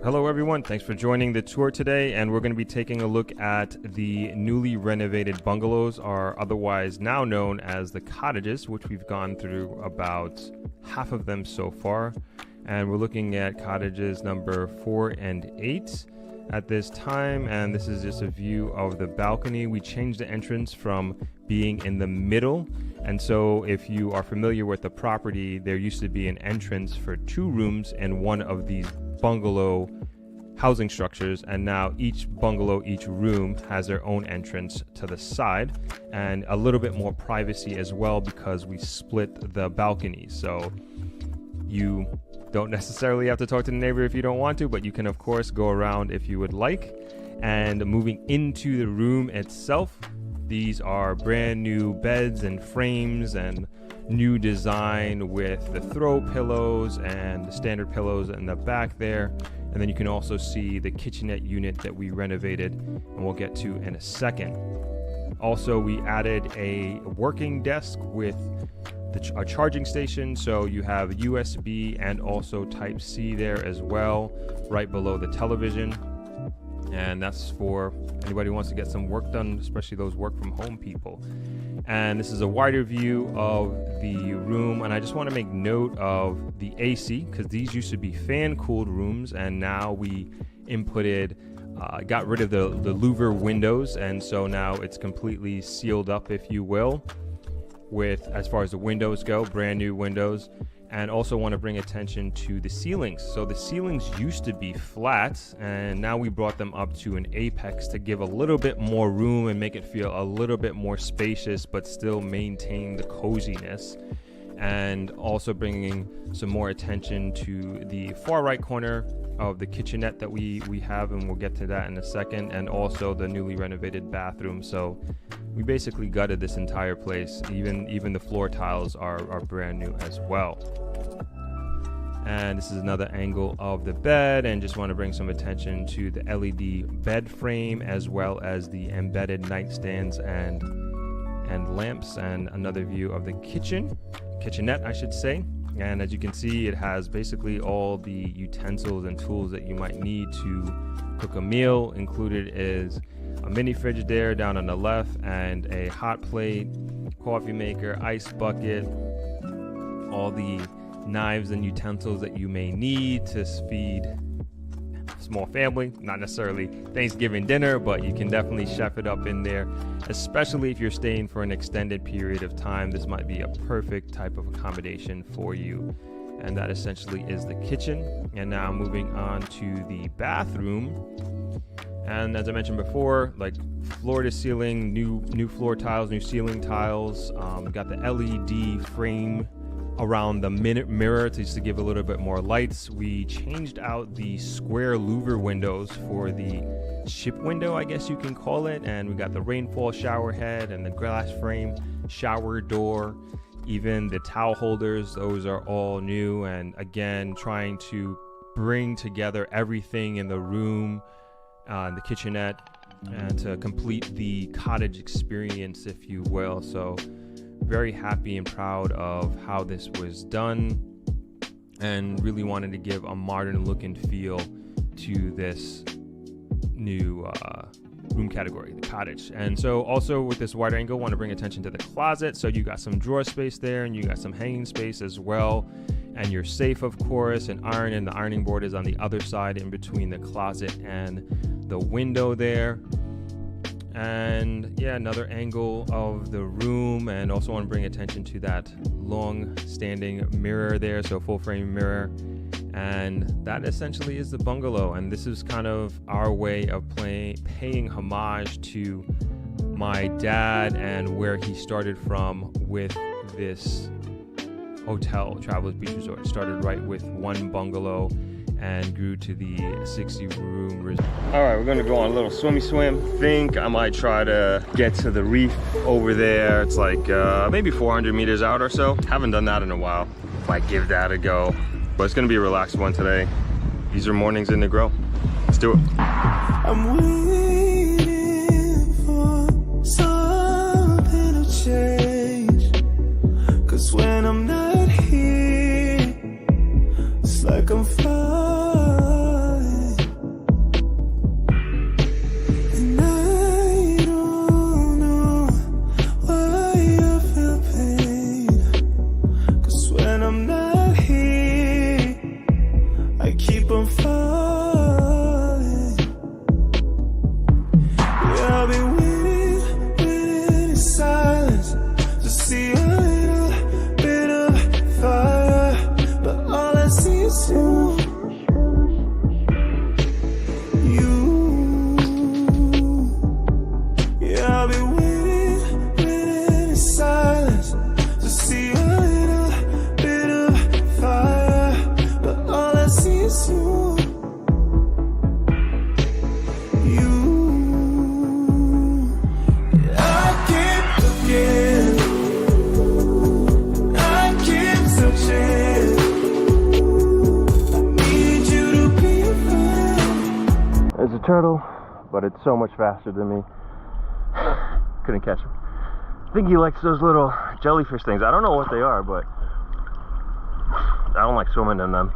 Hello everyone, thanks for joining the tour today, and we're going to be taking a look at the newly renovated bungalows, or otherwise now known as the cottages, which we've gone through about half of them so far, and we're looking at cottages number 4 and 8 at this time. And this is just a view of the balcony. We changed the entrance from being in the middle, and so if you are familiar with the property, there used to be an entrance for 2 rooms in one of these bungalow housing structures, and now each bungalow, each room has their own entrance to the side and a little bit more privacy as well, because we split the balconies. So you don't necessarily have to talk to the neighbor if you don't want to, but you can of course go around if you would like. And moving into the room itself, these are brand new beds and frames and new design with the throw pillows and the standard pillows in the back there. And then you can also see the kitchenette unit that we renovated, and we'll get to in a second. Also, we added a working desk with a charging station, so you have USB and also Type-C there as well, right below the television. And that's for anybody who wants to get some work done, especially those work from home people. And this is a wider view of the room, and I just want to make note of the AC, because these used to be fan cooled rooms, and now we got rid of the louver windows, and so now it's completely sealed up, if you will, with, as far as the windows go, brand new windows. And also want to bring attention to the ceilings. So the ceilings used to be flat, and now we brought them up to an apex to give a little bit more room and make it feel a little bit more spacious, but still maintain the coziness. And also bringing some more attention to the far right corner of the kitchenette that we have, and we'll get to that in a second, and also the newly renovated bathroom. So we basically gutted this entire place. Even the floor tiles are brand new as well. And this is another angle of the bed, and just want to bring some attention to the LED bed frame, as well as the embedded nightstands and lamps, and another view of the kitchenette, I should say. And as you can see, it has basically all the utensils and tools that you might need to cook a meal. Included is a mini fridge there down on the left, and a hot plate, coffee maker, ice bucket, all the knives and utensils that you may need to feed a small family. Not necessarily Thanksgiving dinner, but you can definitely chef it up in there, especially if you're staying for an extended period of time. This might be a perfect type of accommodation for you. And that essentially is the kitchen. And now moving on to the bathroom. And as I mentioned before, like floor to ceiling, new floor tiles, new ceiling tiles. Got the LED frame around the mirror just to give a little bit more lights. We changed out the square louver windows for the ship window, I guess you can call it. And we got the rainfall shower head and the glass frame shower door. Even the towel holders, those are all new. And again, trying to bring together everything in the room, the kitchenette, and to complete the cottage experience, if you will. So very happy and proud of how this was done, and really wanted to give a modern look and feel to this new room category, the cottage. And so also with this wide angle, want to bring attention to the closet. So you got some drawer space there, and you got some hanging space as well, and your safe, of course, and the ironing board is on the other side in between the closet and the window there. And yeah, another angle of the room, and also want to bring attention to that long standing mirror there, so full frame mirror. And that essentially is the bungalow, and this is kind of our way of paying homage to my dad and where he started from with this hotel, Travelers Beach Resort. Started right with one bungalow and grew to the 60-room resort. All right, we're gonna go on a little swim. Think I might try to get to the reef over there. It's like maybe 400 meters out or so. Haven't done that in a while. Might give that a go, but it's gonna be a relaxed one today. These are mornings in the grow. Let's do it. I'm waiting for something to change, 'cause when I'm not here, it's like I'm flying. turtle, but it's so much faster than me. Couldn't catch him. I think he likes those little jellyfish things. I don't know what they are, but I don't like swimming in them.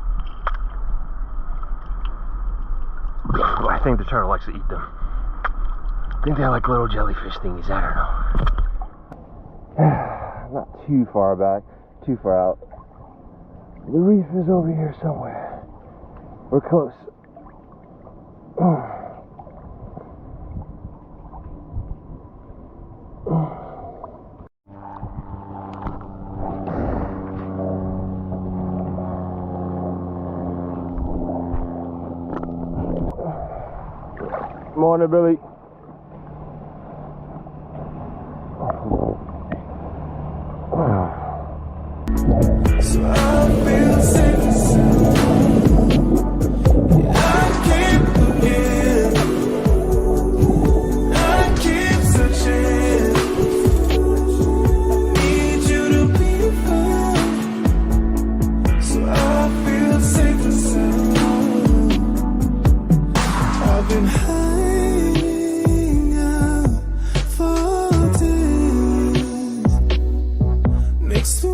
But I think the turtle likes to eat them. I think they're like little jellyfish thingies. I don't know. Not too far back, too far out. The reef is over here somewhere. We're close. Morning, Billy. So I feel safe and sound. Yeah, I keep looking, I keep searching. Need you to be found. So I feel safe and sound. I've been hiding out for days next to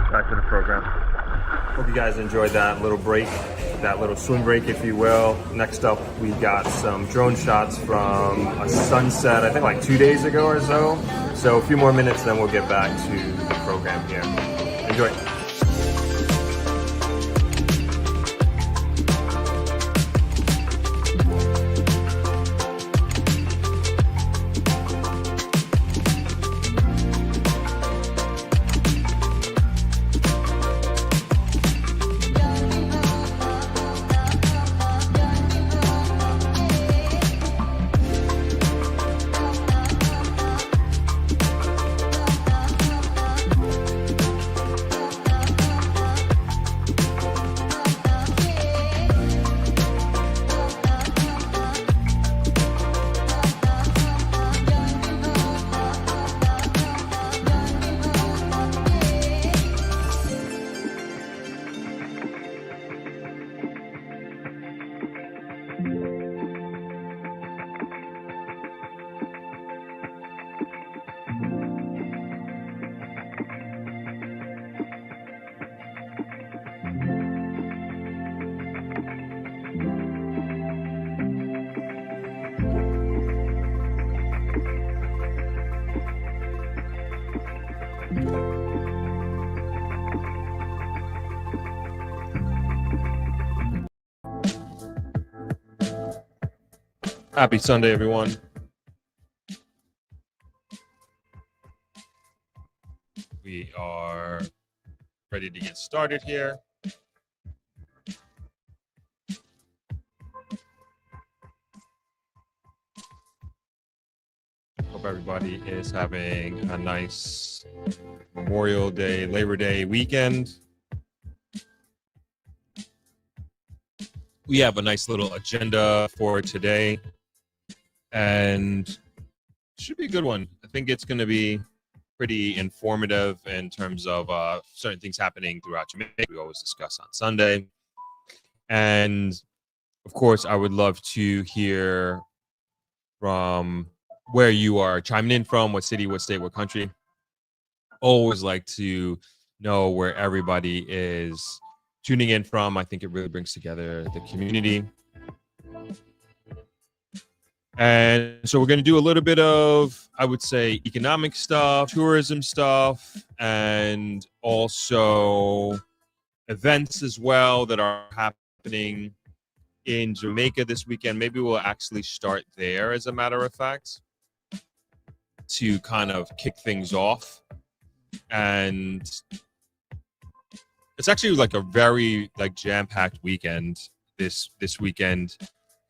back to the program. Hope you guys enjoyed that little break, that little swim break, if you will. Next up, we got some drone shots from a sunset, I think like 2 days ago or so. So a few more minutes, then we'll get back to the program here. Enjoy. Happy Sunday, everyone. We are ready to get started here. Hope everybody is having a nice Memorial Day, Labor Day weekend. We have a nice little agenda for today, and it should be a good one. I think it's going to be pretty informative in terms of certain things happening throughout Jamaica. We always discuss on Sunday. And of course, I would love to hear from where you are chiming in from, what city, what state, what country. Always like to know where everybody is tuning in from. I think it really brings together the community. And so we're going to do a little bit of, I would say, economic stuff, tourism stuff, and also events as well that are happening in Jamaica this weekend. Maybe we'll actually start there, as a matter of fact, to kind of kick things off. And it's actually like a very jam-packed weekend this weekend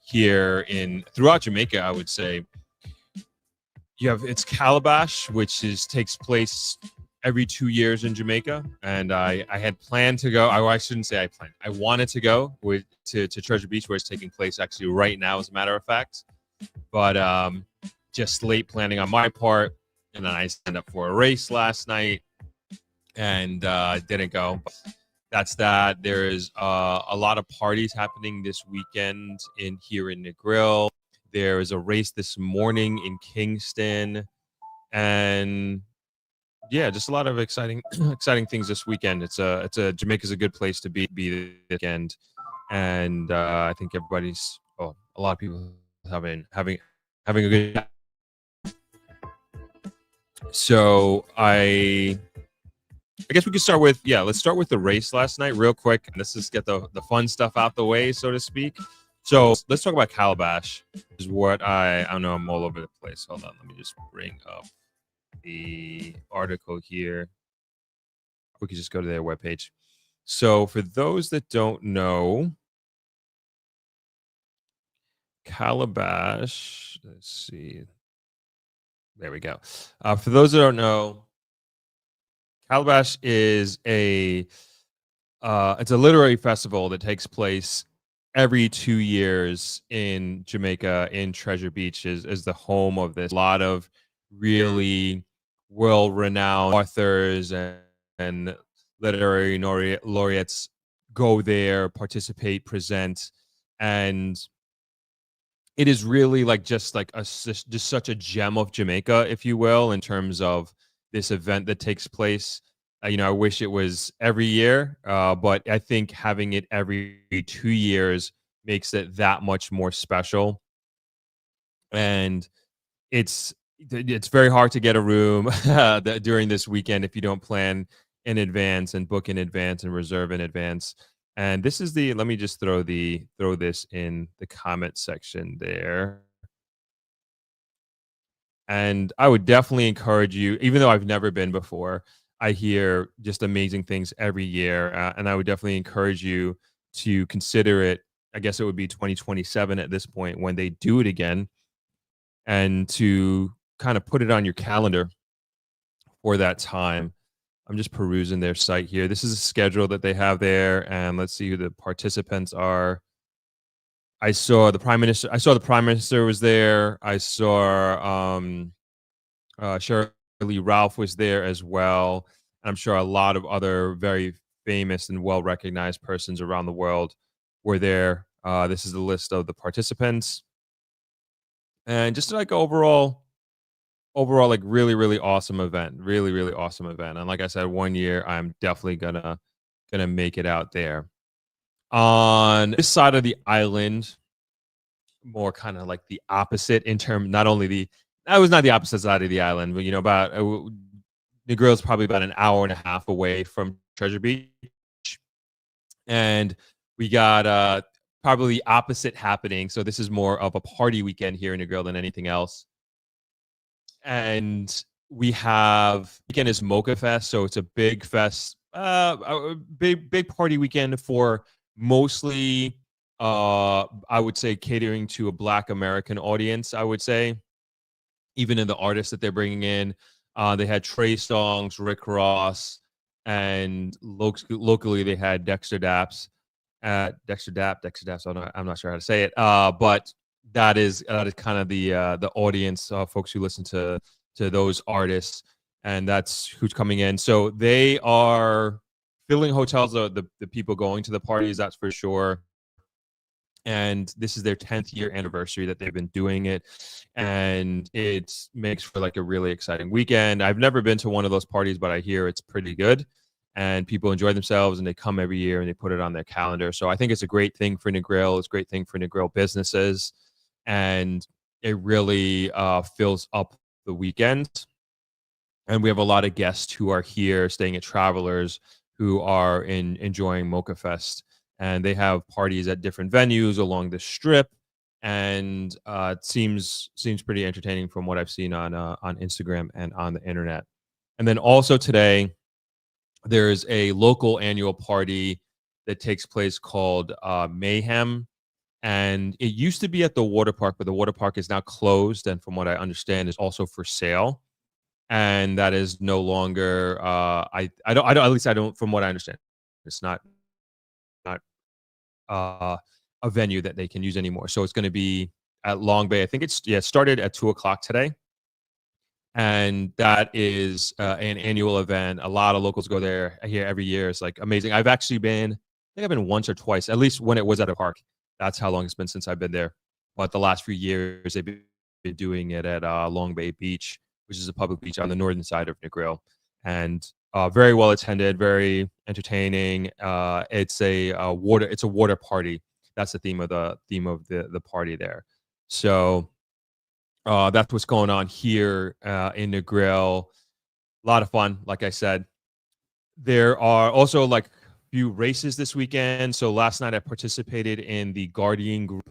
here throughout Jamaica, I would say. It's Calabash, which takes place every 2 years in Jamaica, and I had planned to go. I shouldn't say I planned. I wanted to go to Treasure Beach, where it's taking place actually right now, as a matter of fact. But just late planning on my part, and then I signed up for a race last night and didn't go. That's that. There is a lot of parties happening this weekend here in Negril. There is a race this morning in Kingston, and yeah, just a lot of exciting things this weekend. Jamaica's a good place to be this weekend, and I think a lot of people having a good time. So I guess we could start with let's start with the race last night real quick. Let's just get the fun stuff out the way, so to speak. So let's talk about Calabash. Is what I don't know. I'm all over the place. Hold on, let me just bring up the article here. We could just go to their webpage. So for those that don't know, Calabash. Let's see. There we go. For those that don't know, Calabash is it's a literary festival that takes place every 2 years in Jamaica. In Treasure Beach is the home of this. A lot of really well-renowned authors and literary laureates go there, participate, present, and it is really just such a gem of Jamaica, if you will, in terms of this event that takes place. I wish it was every year, but I think having it every 2 years makes it that much more special. And it's very hard to get a room during this weekend if you don't plan in advance and book in advance and reserve in advance. And this is let me just throw this in the comment section there. And I would definitely encourage you, even though I've never been before, I hear just amazing things every year. And I would definitely encourage you to consider it. I guess it would be 2027 at this point when they do it again, and to kind of put it on your calendar for that time. I'm just perusing their site here. This is a schedule that they have there, and let's see who the participants are. I saw the Prime Minister. I saw the Prime Minister was there. I saw Shirley Ralph was there as well. And I'm sure a lot of other very famous and well-recognized persons around the world were there. This is the list of the participants, and just overall really, really awesome event. Really, really awesome event. And like I said, one year I'm definitely gonna make it out there. On this side of the island, more kind of like the opposite in terms, not only I was not the opposite side of the island, but about Negril is probably about an hour and a half away from Treasure Beach, and we got probably the opposite happening. So this is more of a party weekend here in Negril than anything else. And weekend is Mocha Fest, so it's a big fest, a big party weekend for mostly, I would say, catering to a Black American audience. I would say, even in the artists that they're bringing in, they had Trey Songz, Rick Ross, and locally they had Dexter Daps. Dexter Daps. I'm not sure how to say it, but that is kind of the audience, folks who listen to those artists, and that's who's coming in. So they are filling hotels, the people going to the parties, that's for sure. And this is their 10th year anniversary that they've been doing it, and it makes for a really exciting weekend. I've never been to one of those parties, but I hear it's pretty good, and people enjoy themselves, and they come every year and they put it on their calendar. So I think it's a great thing for Negril. It's a great thing for Negril businesses, and it really fills up the weekend. And we have a lot of guests who are here staying at Travelers who are enjoying Mocha Fest, and they have parties at different venues along the strip, and it seems pretty entertaining from what I've seen on Instagram and on the internet. And then also today, there's a local annual party that takes place called Mayhem. And it used to be at the water park, but the water park is now closed, and from what I understand, is also for sale. And that is no longer. I don't. At least I don't. From what I understand, it's not a venue that they can use anymore. So it's going to be at Long Bay. I think it's yeah. It started at 2 o'clock today, and that is an annual event. A lot of locals go there here every year. It's like amazing. I've actually been. I think I've been once or twice, at least when it was at a park. That's how long it's been since I've been there. But the last few years, they've been doing it at Long Bay Beach, which is a public beach on the northern side of Negril, and very well attended, very entertaining. It's a water. It's a water party. That's the theme of the party there. So that's what's going on here in Negril. A lot of fun, like I said. There are also like few races this weekend. So last night I participated in the Guardian Group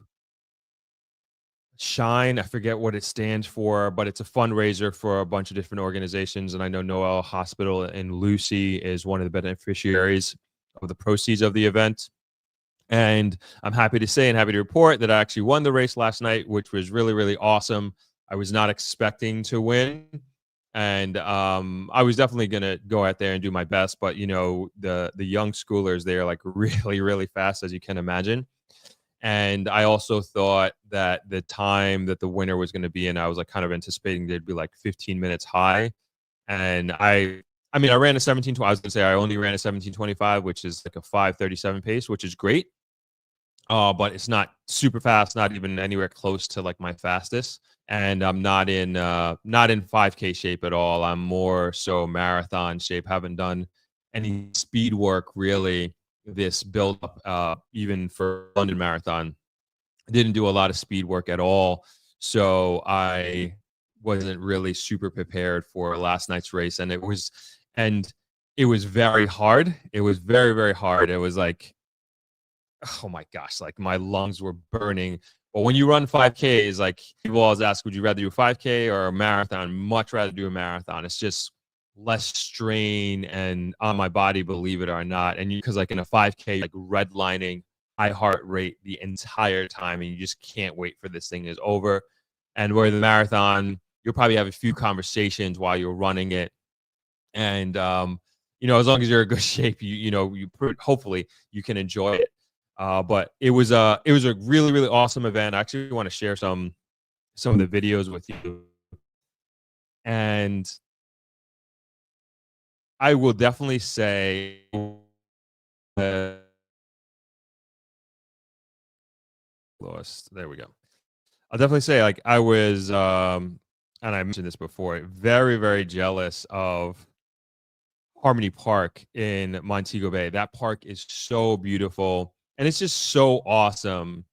Shine. I forget what it stands for, but it's a fundraiser for a bunch of different organizations. And I know Noel Hospital in Lucy is one of the beneficiaries of the proceeds of the event. And I'm happy to say and happy to report that I actually won the race last night, which was really, really awesome. I was not expecting to win. And I was definitely gonna go out there and do my best, but you know, the young schoolers, they are like really, really fast, as you can imagine. And I also thought that the time that the winner was going to be in, I was like kind of anticipating they'd be like 15 minutes high. And I mean, I ran a 17. I was going to say I only ran a 17:25, which is like a 5:37 pace, which is great. But it's not super fast, not even anywhere close to like my fastest. And I'm not in 5K shape at all. I'm more so marathon shape. Haven't done any speed work really this build up, even for London Marathon. Didn't do a lot of speed work at all. So I wasn't really super prepared for last night's race. And it was very hard. It was very, very hard. It was like, oh my gosh, like my lungs were burning. But when you run 5Ks, like people always ask, would you rather do a 5K or a marathon? Much rather do a marathon. It's just less strain and on my body, believe it or not. And because like in a 5K, like redlining high heart rate the entire time, and you just can't wait for this thing is over. And where the marathon, you'll probably have a few conversations while you're running it. And you know, as long as you're in good shape, hopefully you can enjoy it. But it was a really, really awesome event. I actually want to share some of the videos with you. And I will definitely say lost. There we go. I'll definitely say like I was and I mentioned this before, very, very jealous of Harmony Park in Montego Bay. That park is so beautiful, and it's just so awesome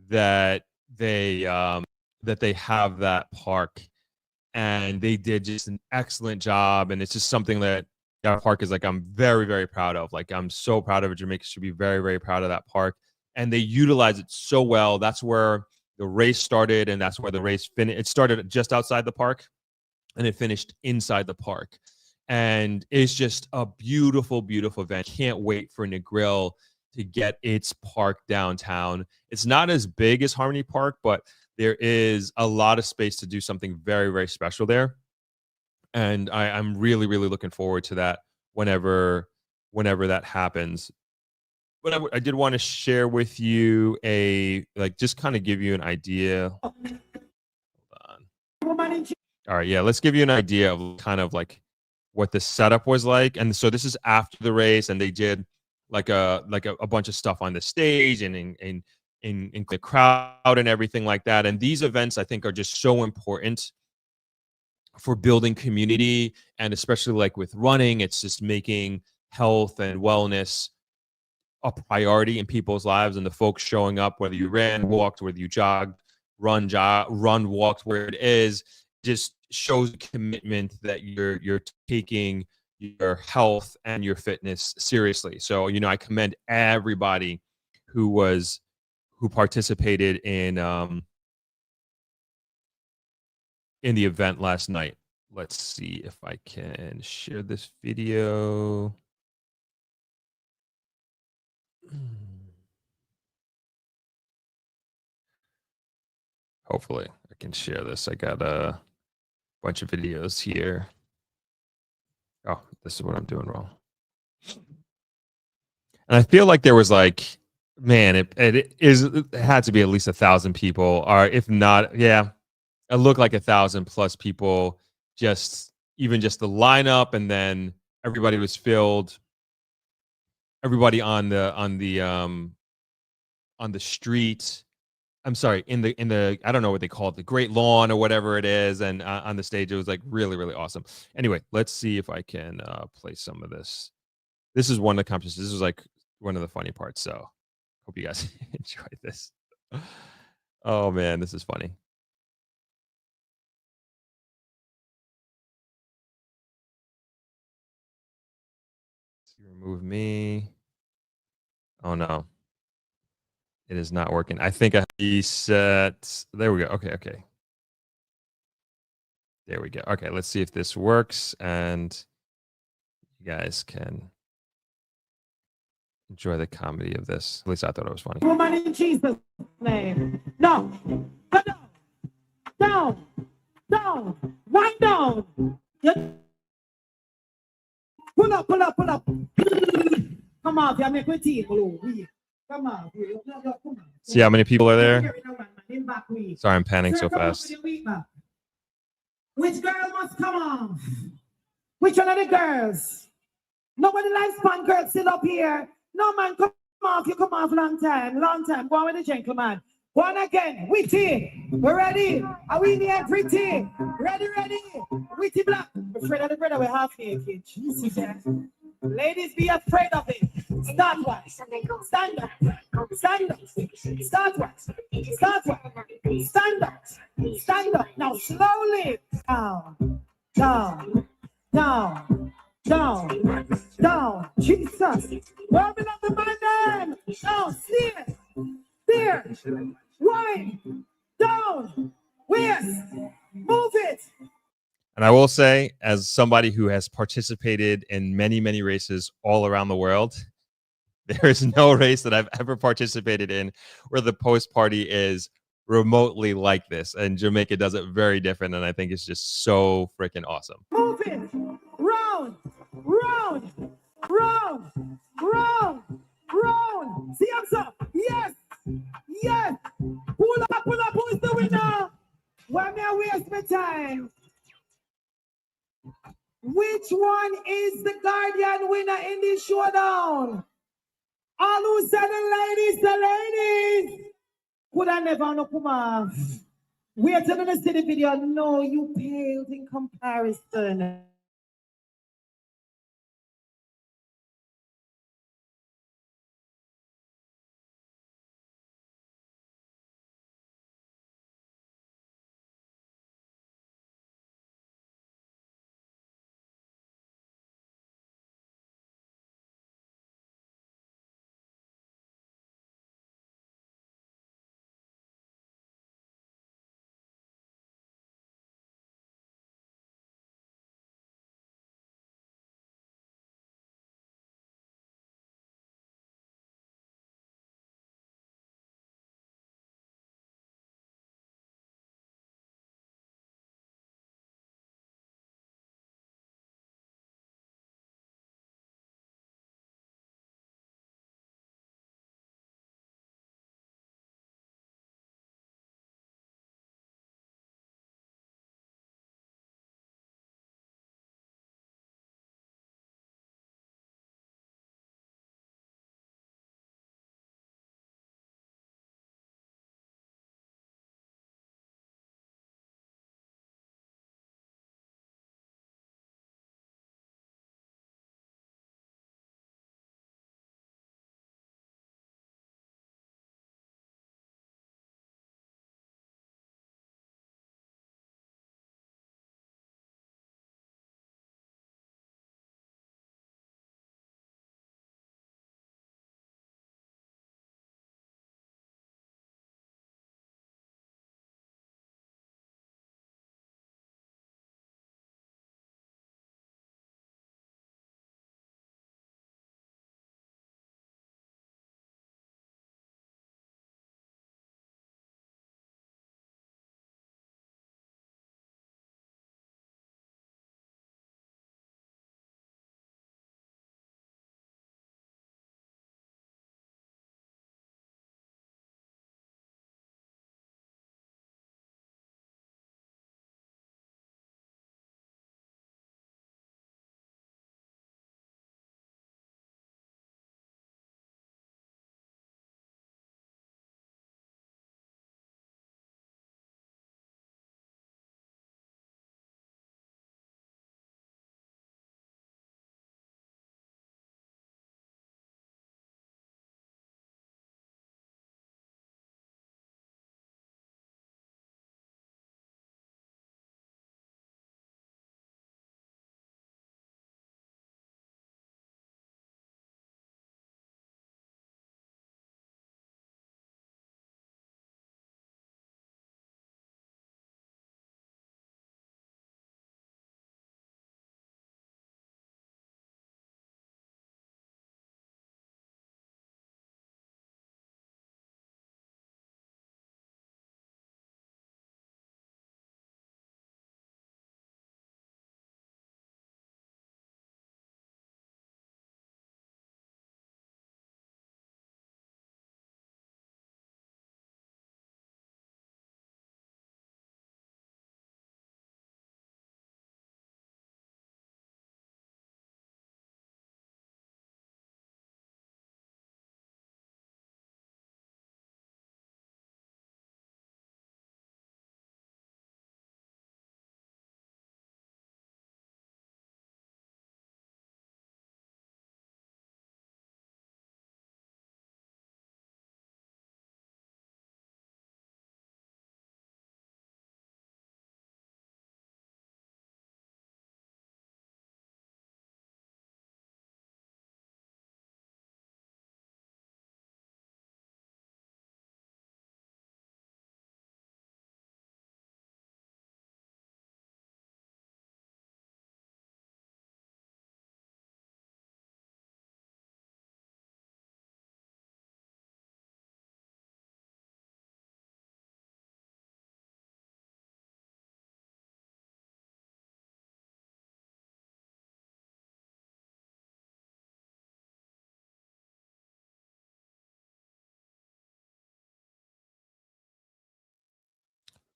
that they have that park, and they did just an excellent job. And it's just something that park is like I'm very, very proud of. Like I'm so proud of it. Jamaica should be very, very proud of that park, and they utilize it so well. That's where the race started, and that's where the race finished. It started just outside the park, and it finished inside the park. And it's just a beautiful, beautiful event. Can't wait for Negril to get its park downtown. It's not as big as Harmony Park, but there is a lot of space to do something very, very special there. And I'm really, really looking forward to that whenever that happens. But I did want to share with you just kind of give you an idea. Hold on. All right, yeah, let's give you an idea of kind of like what the setup was like. And so this is after the race, and they did like a bunch of stuff on the stage and in the crowd and everything like that. And these events I think are just so important for building community, and especially like with running, it's just making health and wellness a priority in people's lives, and the folks showing up, whether you ran, walked, whether you jogged, run, walked, where it is, just shows commitment that you're taking your health and your fitness seriously. So, you know, I commend everybody who participated in the event last night. Let's see if I can share this video. Hopefully I can share this. I got a bunch of videos here. Oh, this is what I'm doing wrong. And I feel like there was like, man, it had to be at least 1,000 people, or if not, yeah, it looked like 1,000 plus people. Even just the lineup, and then everybody was filled. Everybody on the street. I'm sorry, in the I don't know what they call it, the Great Lawn or whatever it is, and on the stage it was like really really awesome. Anyway, let's see if I can play some of this. This is one of the competitions. This is like one of the funny parts. So hope you guys enjoy this. Oh man, this is funny. Let's remove me. Oh no, it is not working. I think I reset. There we go. Okay, okay. There we go. Okay, let's see if this works, and you guys can enjoy the comedy of this. At least I thought it was funny. Woman in Jesus' name. No. Go down. Down. Down. Wind down. Pull up, pull up, pull up. Come on, you make me team, come on. See how many people are there? Sorry, I'm panning so fast. Which girl must come on? Which one of the girls? Nobody likes fun girls still up here. No man, come off. You come off long time, long time. Go on with the gentleman. Go on again. Witty. We're ready. Are we in the end? Pretty. Ready, ready. Witty black. Afraid of the brother, we're half naked. Jesus. Ladies, be afraid of it. Start what? Stand up. Stand up. Start what? Start what? Stand up. Stand up. Now slowly. Down. Down. Down. Down. Down. Jesus. Warming up the man. Down. Steer. Steer. Wind. Down. West. Move it. And I will say, as somebody who has participated in many, many races all around the world, there is no race that I've ever participated in where the post party is remotely like this. And Jamaica does it very different. And I think it's just so freaking awesome. Move it. Round. Round. Round. Round. Round. See up. Yes. Yes. Pull up. Pull up. Who's the winner? Why may I waste my time? Which one is the Guardian winner in this showdown? All who said the ladies. Could I never know come off? Wait till you see the video. No, you paled in comparison.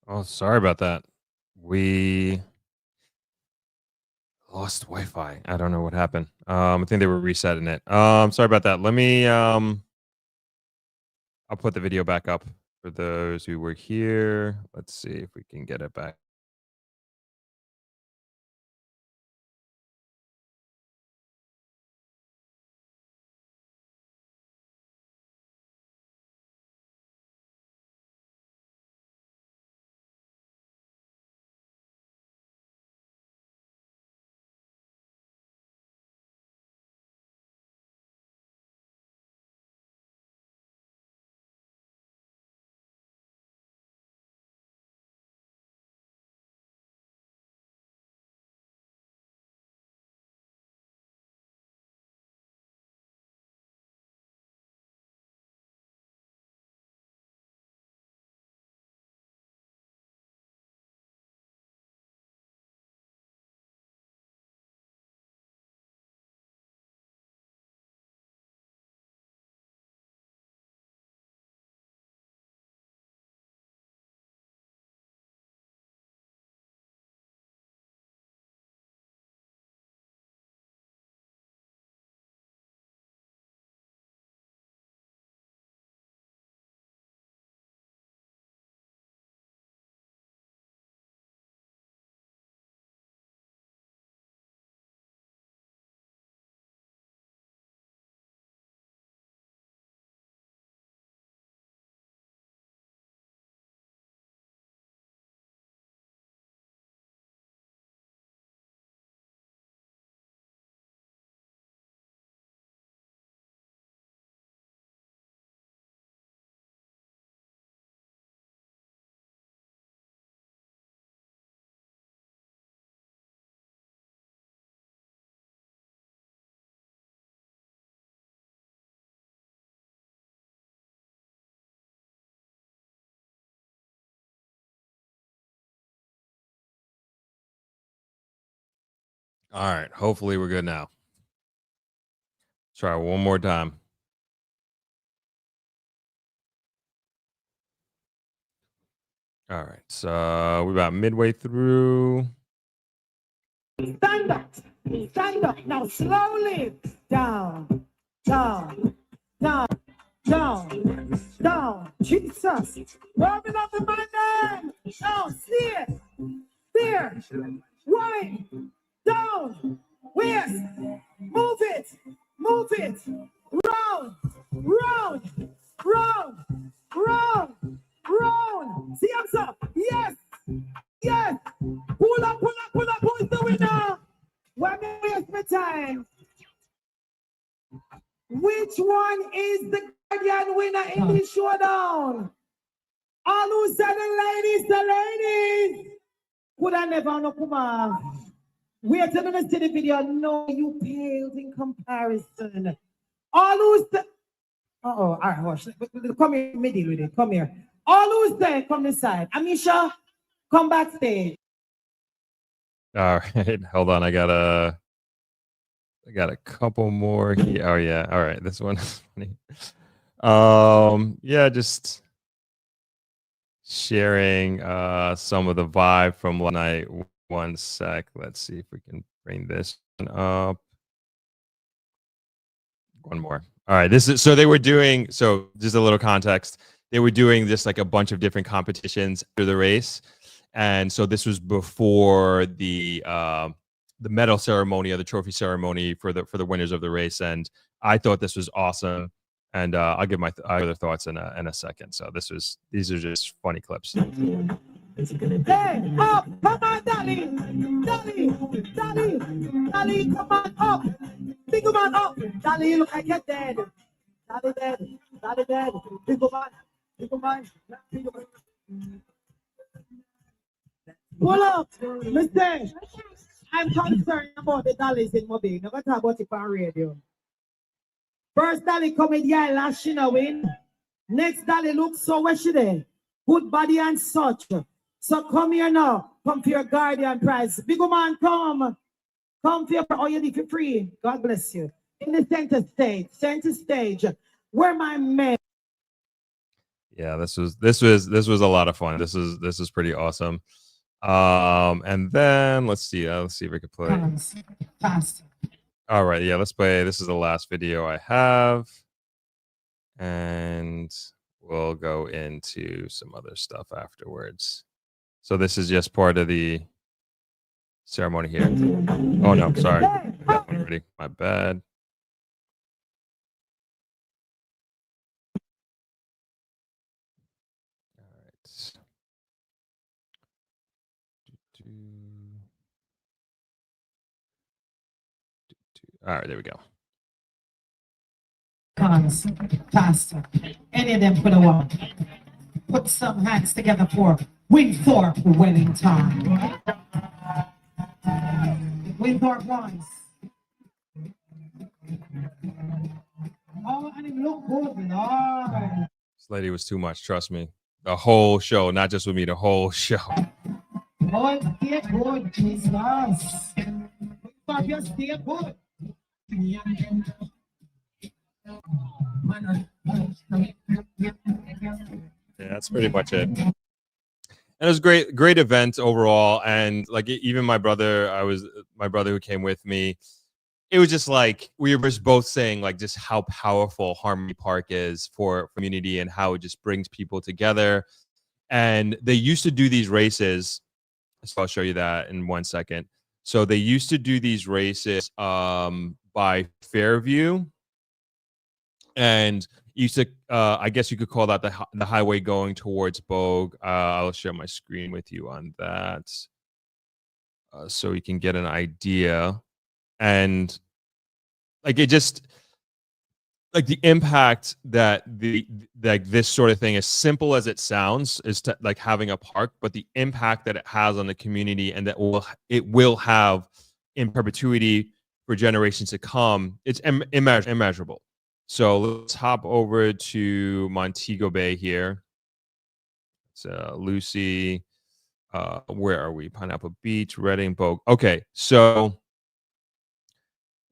Oh, sorry about that. We lost Wi-Fi. I don't know what happened. I think they were resetting it. Sorry about that. Let me I'll put the video back up for those who were here. Let's see if we can get it back. All right. Hopefully we're good now. Try one more time. All right. So we're about midway through. Stand up. Stand up. Now slowly. Down. Down. Down. Down. Down. Jesus. Warming up the man. Down. Steer. Steer. Right. Down. West. Move it. Move it. Round. Round. Round. Round. Round. See I'm so. Yes. Yes. Pull up, pull up, pull up. Who's the winner? Why me waste my time? Which one is the Guardian winner in this showdown? All who said the ladies. Could I never know Kuma? Wait till I see the video. No, you paled in comparison. All who's the all right, hush. Come here, middle with it. Come here. All who's there, come this side. Amisha, come backstage. All right. Hold on. I got a couple more here. Oh yeah. All right. This one is funny. Yeah, just sharing some of the vibe from last night. One sec. Let's see if we can bring this one up. One more. All right. This is so they were doing so just a little context. They were doing just like a bunch of different competitions after the race. And so this was before the medal ceremony or the trophy ceremony for the winners of the race. And I thought this was awesome. And I'll give my other thoughts in a second. So these are just funny clips. Hey, up, come on, Dolly, come on up, big man up, Dolly, you look like you're dead, Dolly dead, big man. Pull up, Mr. I'm concerned about the Dollies in Mobile. Never talk about it on radio. First Dolly come in here last she no win. Next Dolly look so where she there? Good body and such. So come here now. Come for your Guardian prize. Big man, come. Come for your you need for free. God bless you. In the center stage. Where my men. Yeah, this was a lot of fun. This is pretty awesome. And then let's see if I could play. Fast. All right, yeah, let's play. This is the last video I have, and we'll go into some other stuff afterwards. So this is just part of the ceremony here. Oh no, sorry, that one already. My bad. All right. All right, there we go. Cons, faster. Any of them for the one. Put some hands together for Winthorpe Wellington. Winthorpe ones. Oh, and it look good, Lord. This lady was too much, trust me. The whole show, not just with me, the whole show. Oh, stay good, Jesus. Winthorpe, you stay good. Yeah, that's pretty much it. And it was great event overall. And like even my brother who came with me, it was just like we were just both saying like just how powerful Harmony Park is for community and how it just brings people together. And they used to do these races. So I'll show you that in 1 second. So they used to do these races by Fairview, and used to I guess you could call that the highway going towards Bogue. I'll share my screen with you on that, so you can get an idea. And like it just like the impact that this sort of thing, as simple as it sounds, is to like having a park, but the impact that it has on the community and that it will have in perpetuity for generations to come, it's immeasurable. So let's hop over to Montego Bay here. It's Lucy. Where are we? Pineapple Beach, Reading, Bogue. Okay, so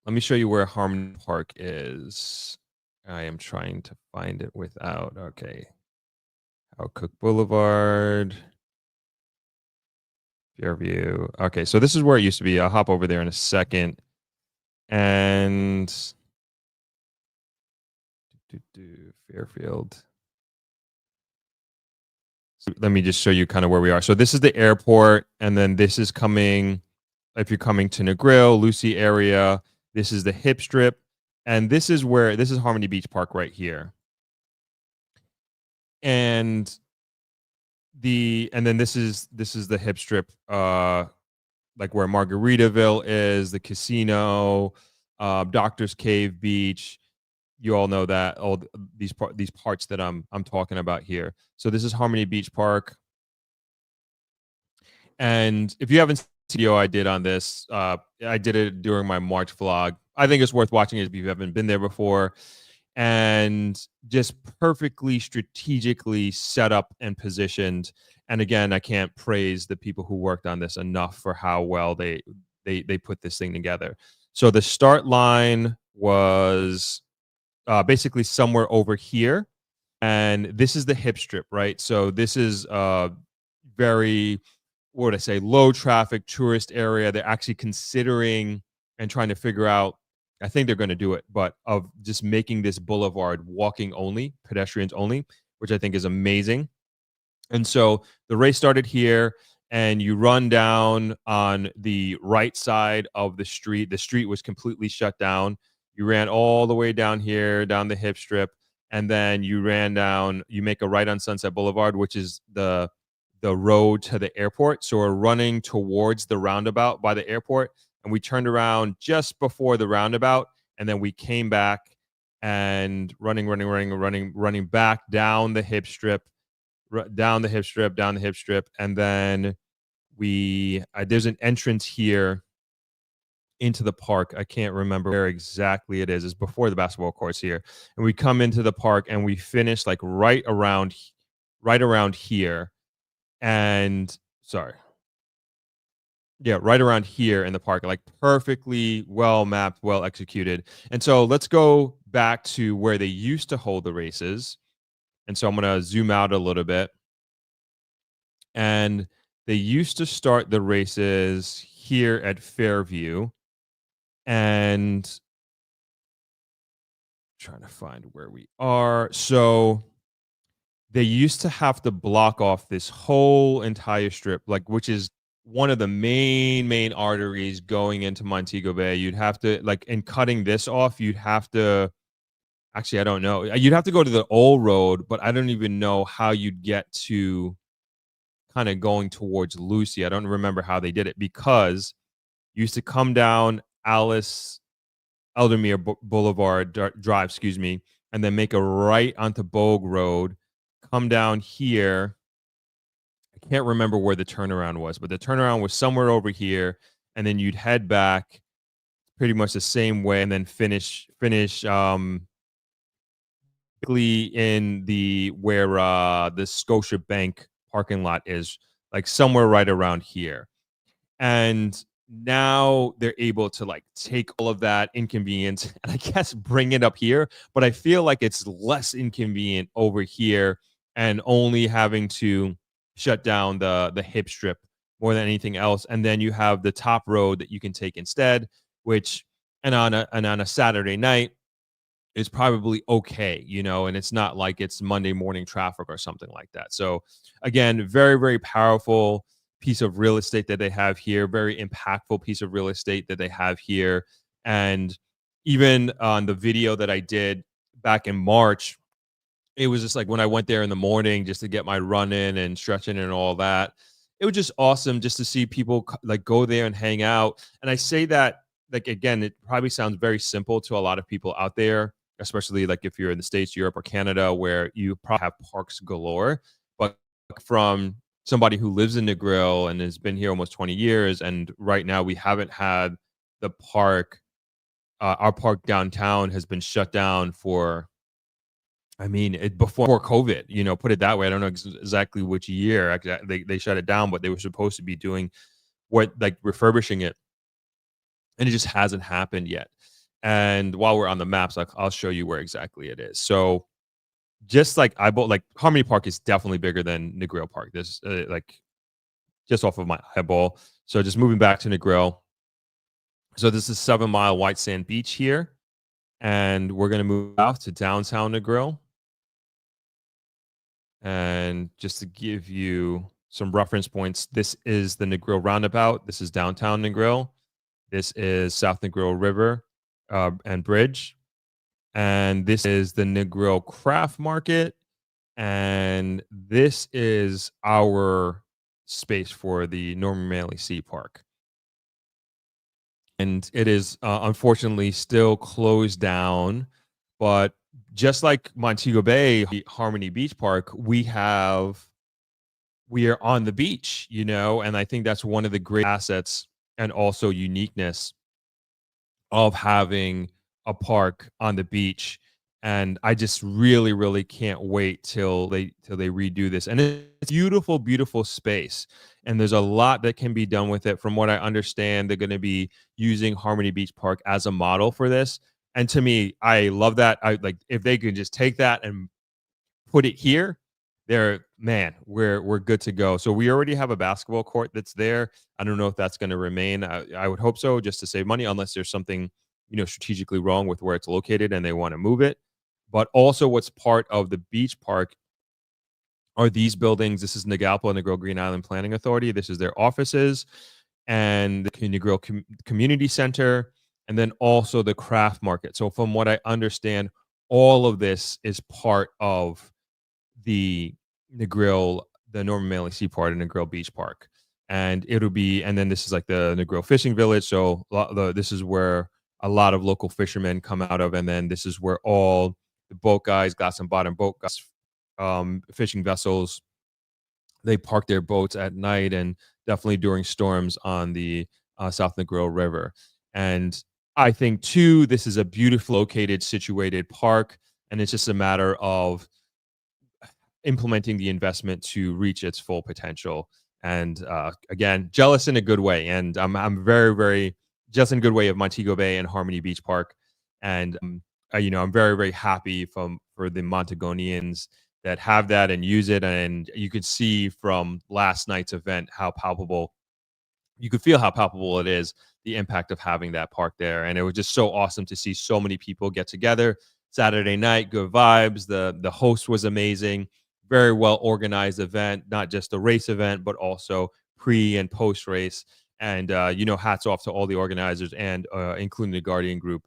let me show you where Harmony Park is. I am trying to find it without. Okay. Cook Boulevard. Fairview. Okay, so this is where it used to be. I'll hop over there in a second. And Fairfield. So let me just show you kind of where we are. So this is the airport, and then this is coming, if you're coming to Negril, Lucy area, this is the hip strip, and this is Harmony Beach Park right here. And then this is the hip strip, like where Margaritaville is, the casino, Doctor's Cave Beach. You all know that, all these parts that I'm talking about here. So this is Harmony Beach Park. And if you haven't seen the video I did on this, I did it during my March vlog. I think it's worth watching it if you haven't been there before. And just perfectly strategically set up and positioned. And again, I can't praise the people who worked on this enough for how well they put this thing together. So the start line was basically somewhere over here, and this is the hip strip, right? So this is very, what would I say, low traffic tourist area. They're actually considering and trying to figure out, I think they're going to do it, but of just making this boulevard walking only, pedestrians only, which I think is amazing. And so the race started here, and you run down on the right side of the street. The street was completely shut down. You ran all the way down here, down the hip strip, and then you ran down, you make a right on Sunset Boulevard, which is the road to the airport. So we're running towards the roundabout by the airport, and we turned around just before the roundabout, and then we came back and running back down the hip strip, down the hip strip, and then there's an entrance here into the park. I can't remember where exactly it is. It's before the basketball courts here, and we come into the park and we finish like right around here, and right around here in the park, like perfectly well mapped, well executed. And so let's go back to where they used to hold the races, And so I'm going to zoom out a little bit. And they used to start the races here at Fairview. And trying to find where we are. So they used to have to block off this whole entire strip, like, which is one of the main arteries going into Montego Bay. You'd have to, like, in cutting this off, you'd have to, actually, I don't know. You'd have to go to the old road, but I don't even know how you'd get to kind of going towards Lucy. I don't remember how they did it, because you used to come down Eldermere Boulevard Drive, and then make a right onto Bogue Road, come down here. I can't remember where the turnaround was, but the turnaround was somewhere over here, and then you'd head back pretty much the same way, and then finish in the where the Scotiabank parking lot is, like somewhere right around here. And now they're able to, like, take all of that inconvenience and I guess bring it up here, but I feel like it's less inconvenient over here and only having to shut down the hip strip more than anything else. And then you have the top road that you can take instead, which, and on a Saturday night, is probably okay, and it's not like it's Monday morning traffic or something like that. So again, very, very powerful piece of real estate that they have here, very impactful piece of real estate that they have here. And even on the video that I did back in March, it was just like when I went there in the morning just to get my run in and stretching and all that, it was just awesome just to see people like go there and hang out. And I say that, like, again, it probably sounds very simple to a lot of people out there, especially like if you're in the States, Europe, or Canada, where you probably have parks galore. But from somebody who lives in Negril and has been here almost 20 years, and right now we haven't had the park, our park downtown has been shut down for, I mean, before COVID, put it that way. I don't know exactly which year they shut it down, but they were supposed to be doing like refurbishing it, and it just hasn't happened yet. And while we're on the maps, I'll show you where exactly it is. So just like Harmony Park is definitely bigger than Negril Park. This like just off of my eyeball. So just moving back to Negril. So this is 7 Mile White Sand Beach here. And we're going to move out to downtown Negril. And just to give you some reference points, this is the Negril Roundabout. This is downtown Negril. This is South Negril River and Bridge. And this is the Negril Craft Market. And this is our space for the Norman Manley Sea Park. And it is unfortunately still closed down, but just like Montego Bay, Harmony Beach Park, we are on the beach, and I think that's one of the great assets and also uniqueness of having a park on the beach. And I just really, really can't wait till they redo this. And it's beautiful, beautiful space. And there's a lot that can be done with it. From what I understand, they're going to be using Harmony Beach Park as a model for this. And to me, I love that. I like if they could just take that and put it here, we're good to go. So we already have a basketball court that's there. I don't know if that's going to remain. I would hope so, just to save money, unless there's something strategically wrong with where it's located and they want to move it. But also what's part of the beach park are these buildings. This is Nagalpa Negril Green Island Planning Authority. This is their offices, and the Negril Community Center, and then also the craft market. So from what I understand, all of this is part of the Negril, the Norman Manley Sea Park and Negril Beach Park. And then this is like the Negril Fishing Village. So this is where a lot of local fishermen come out of. And then this is where all the boat guys, glass and bottom boat guys, fishing vessels, they park their boats at night and definitely during storms on the South Negril River. And I think too, this is a beautifully located, situated park, and it's just a matter of implementing the investment to reach its full potential. And again, jealous in a good way. And I'm very, very jealous in a good way of Montego Bay and Harmony Beach Park. And I'm very, very happy for the Montagonians that have that and use it. And you could see from last night's event how palpable, you could feel how palpable it is, the impact of having that park there. And it was just so awesome to see so many people get together Saturday night. Good vibes. The host was amazing. Very well organized event, not just a race event, but also pre and post race. And hats off to all the organizers and including the Guardian Group.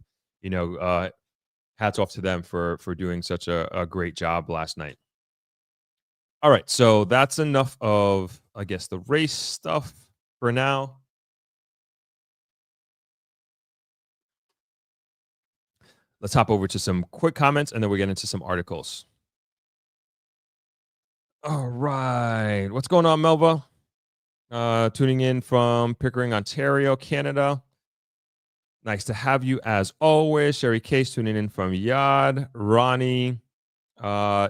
Hats off to them for doing such a great job last night. All right, so that's enough of, I guess, the race stuff for now. Let's hop over to some quick comments and then we get into some articles. All right, what's going on, Melva? Tuning in from Pickering, Ontario, Canada. Nice to have you as always. Sherry Case tuning in from Yad. Ronnie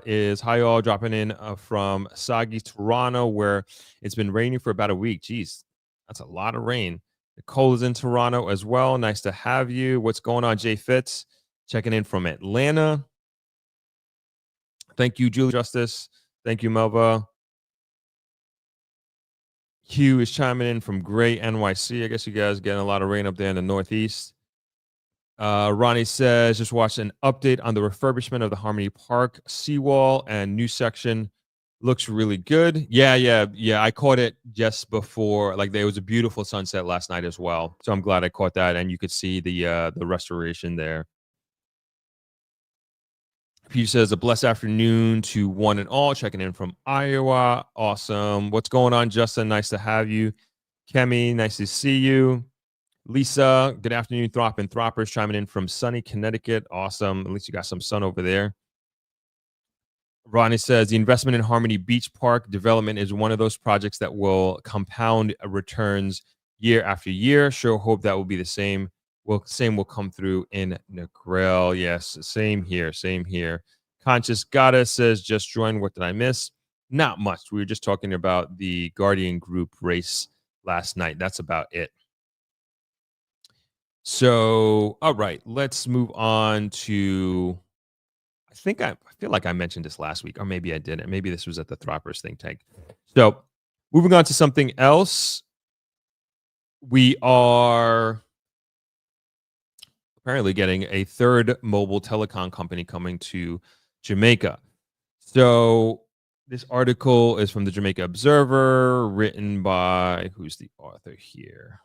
is hi all, dropping in from Sagi, Toronto, where it's been raining for about a week. Jeez, that's a lot of rain. Nicole is in Toronto as well. Nice to have you. What's going on, Jay Fitz? Checking in from Atlanta. Thank you, Julie Justice. Thank you, Melva. Hugh is chiming in from Gray, NYC. I guess you guys getting a lot of rain up there in the Northeast. Ronnie says, just watched an update on the refurbishment of the Harmony Park seawall and new section. Looks really good. Yeah. I caught it just before, like there was a beautiful sunset last night as well. So I'm glad I caught that. And you could see the restoration there. Pew says, a blessed afternoon to one and all, checking in from Iowa. Awesome. What's going on, Justin? Nice to have you. Kemi, nice to see you. Lisa, good afternoon. Throp and Throppers chiming in from sunny Connecticut. Awesome. At least you got some sun over there. Ronnie says, the investment in Harmony Beach Park development is one of those projects that will compound returns year after year. Sure hope that will be the same. Well, same will come through in Negril. Yes, same here. Conscious Goddess says, just joined. What did I miss? Not much. We were just talking about the Guardian Group race last night. That's about it. So, all right, let's move on to, I feel like I mentioned this last week, or maybe I didn't. Maybe this was at the Throppers think tank. So, moving on to something else. We are apparently getting a third mobile telecom company coming to Jamaica. So this article is from the Jamaica Observer, written by, who's the author here?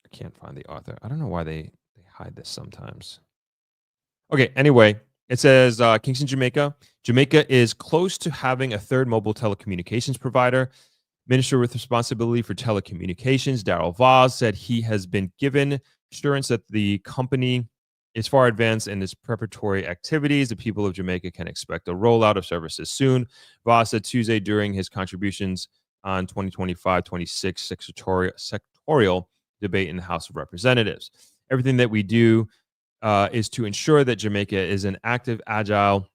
I can't find the author. I don't know why they hide this sometimes. Okay, anyway, it says Kingston, Jamaica. Jamaica is close to having a third mobile telecommunications provider. Minister with responsibility for telecommunications, Darryl Voss, said he has been given assurance that the company is far advanced in its preparatory activities. The people of Jamaica can expect a rollout of services soon. Voss said Tuesday during his contributions on 2025-26 sectorial debate in the House of Representatives. Everything that we do is to ensure that Jamaica is an active, agile,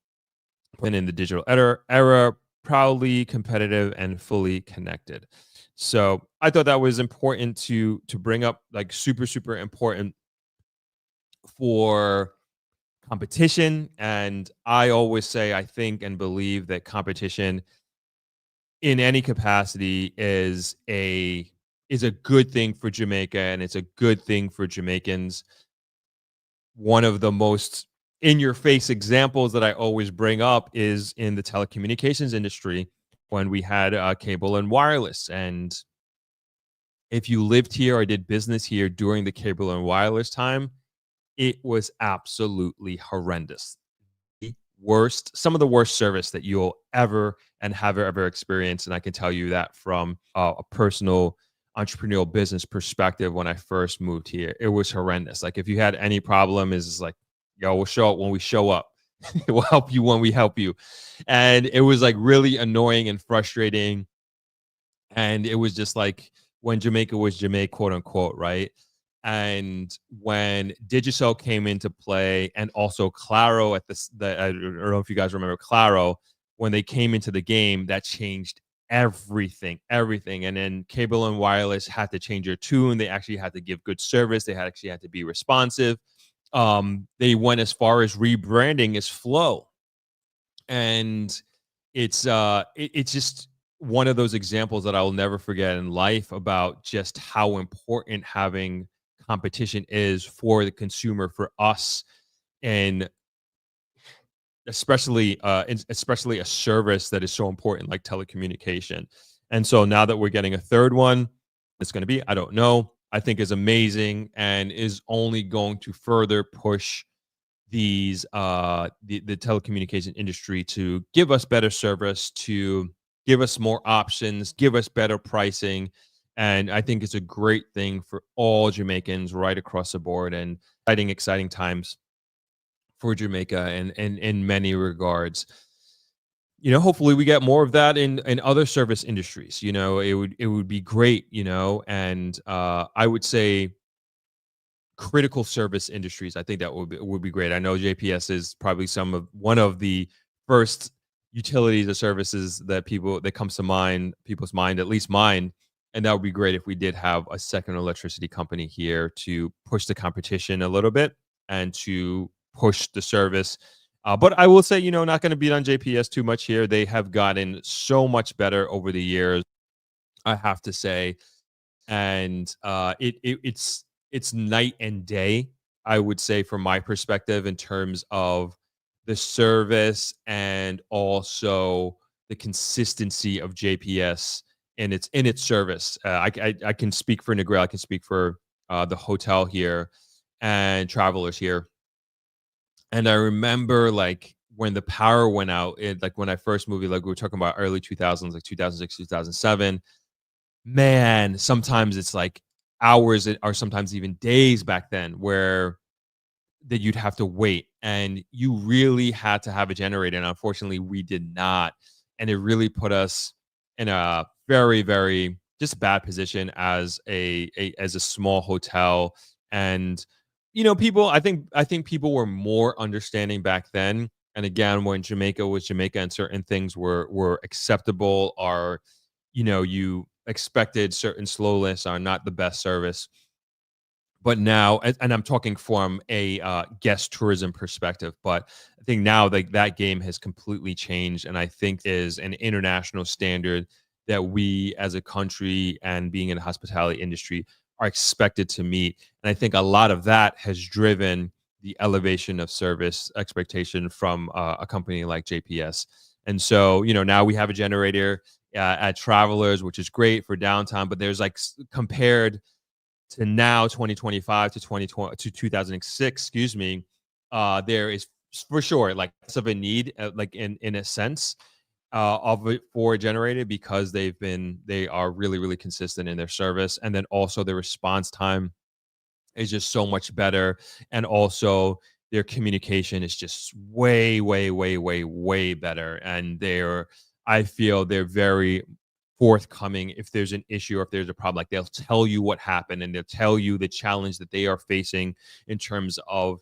and in the digital era, proudly competitive and fully connected. So I thought that was important to bring up, like super important for competition. And I always say, I think and believe that competition in any capacity is a good thing for Jamaica, and it's a good thing for Jamaicans. One of the most in-your-face examples that I always bring up is in the telecommunications industry when we had cable and wireless. And if you lived here or did business here during the cable and wireless time, it was absolutely horrendous. Some of the worst service that you'll ever experienced. And I can tell you that from a personal entrepreneurial business perspective. When I first moved here, it was horrendous. Like if you had any problem, is like, yo, we'll show up when we show up. We'll help you when we help you. And it was like really annoying and frustrating. And it was just like when Jamaica was Jamaica, quote unquote, right? And when Digicel came into play, and also Claro at I don't know if you guys remember Claro, when they came into the game, that changed everything. And then cable and wireless had to change their tune. They actually had to give good service. They actually had to be responsive. they went as far as rebranding as Flow, and it's just one of those examples that I will never forget in life about just how important having competition is for the consumer, for us, and especially a service that is so important like telecommunication. And so now that we're getting a third one, it's going to be, I don't know, I think is amazing and is only going to further push the telecommunication industry to give us better service, to give us more options, give us better pricing. And I think it's a great thing for all Jamaicans right across the board, and exciting times for Jamaica and in many regards. Hopefully we get more of that in other service industries. It would be great, and I would say critical service industries. I think that would be great. I know JPS is probably one of the first utilities or services that comes to people's mind, at least mine. And that would be great if we did have a second electricity company here to push the competition a little bit and to push the service. But I will say, not going to beat on JPS too much here. They have gotten so much better over the years, I have to say, and it's night and day, I would say, from my perspective, in terms of the service and also the consistency of JPS in its service. I can speak for Negril. I can speak for the hotel here and travelers here. And I remember, like, when the power went out, like when I first moved, like we were talking about early 2000s, like 2006, 2007. Man, sometimes it's like hours or sometimes even days back then where that you'd have to wait, and you really had to have a generator, and unfortunately we did not. And it really put us in a very, very just bad position as a small hotel. And people, I think people were more understanding back then. And again, when Jamaica was Jamaica and certain things were acceptable, or you expected certain slow lists are not the best service. But now, and I'm talking from a guest tourism perspective, but I think now that game has completely changed, and I think is an international standard that we as a country and being in the hospitality industry are expected to meet. And I think a lot of that has driven the elevation of service expectation from a company like JPS. And so, now we have a generator at Travelers, which is great for downtime, but there's compared to now 2025 to 2020 to 2006, excuse me, there is for sure like less of a need, like in a sense, of it for a generator, because they are really, really consistent in their service. And then also the response time is just so much better. And also their communication is just way, way, way, way, way better. And I feel they're very forthcoming if there's an issue or if there's a problem. Like, they'll tell you what happened, and they'll tell you the challenge that they are facing in terms of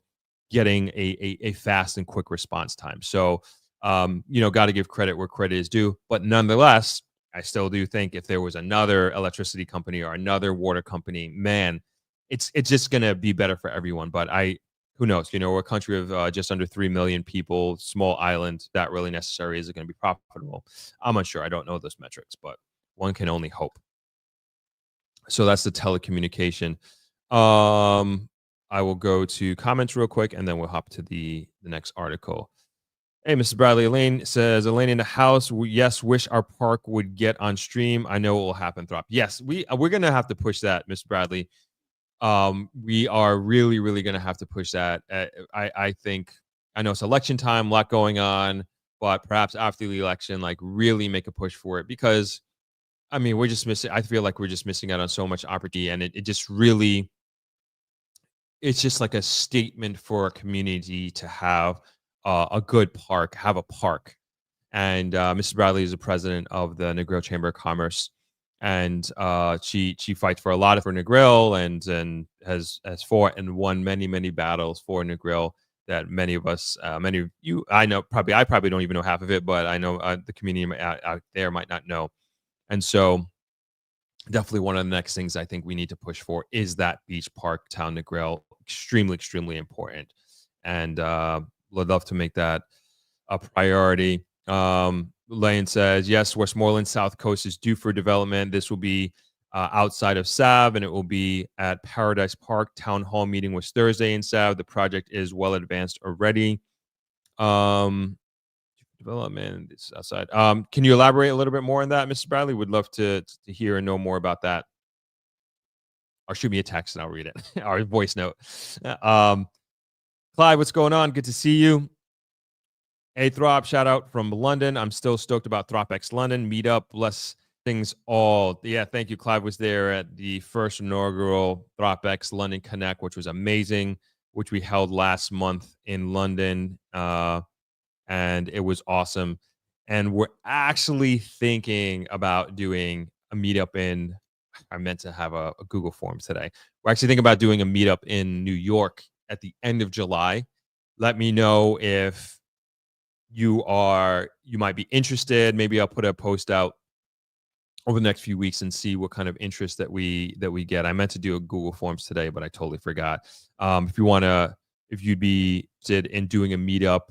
getting a fast and quick response time. So, got to give credit where credit is due. But nonetheless, I still do think if there was another electricity company or another water company, man, it's just going to be better for everyone. But who knows? We're a country of just under 3 million people, small island. That really necessarily isn't going to be profitable. I'm unsure. I don't know those metrics, but one can only hope. So that's the telecommunication. I will go to comments real quick, and then we'll hop to the next article. Hey, Mrs. Bradley, Elaine says, Elaine in the house. Yes, wish our park would get on stream. I know it will happen, Throp. Yes, we're going to have to push that, Miss Bradley. We are really, really going to have to push that. I think, I know it's election time, a lot going on, but perhaps after the election, like, really make a push for it, because I mean, I feel like we're just missing out on so much opportunity, and it just really, it's just like a statement for a community to have a good park, have a park. And Mrs. Bradley is the president of the Negril Chamber of Commerce, and she fights for a lot for Negril, and has fought and won many, many battles for Negril that many of us, many of you, I probably don't even know half of it, but I know the community out there might not know. And so definitely one of the next things I think we need to push for is that beach park town Negril extremely important, and would love to make that a priority. Lane says, yes, Westmoreland South Coast is due for development. This will be outside of Sav, and it will be at Paradise Park. Town hall meeting was Thursday in Sav. The project is well advanced already. Development is outside. Can you elaborate a little bit more on that, Mrs. Bradley? Would love to hear and know more about that. Or shoot me a text and I'll read it. Or a voice note. Clyde, what's going on? Good to see you. Hey, Throp, shout out from London. I'm still stoked about ThropX London meetup. Bless things all. Yeah, thank you. Clive was there at the first inaugural ThropX London Connect, which was amazing, which we held last month in London. And it was awesome. And we're actually thinking about doing a meetup in, I meant to have a Google Forms today. We're actually thinking about doing a meetup in New York at the end of July. Let me know if you might be interested. Maybe I'll put a post out over the next few weeks and see what kind of interest that we get. I meant to do a Google Forms today, but I totally forgot. If you'd be interested in doing a meetup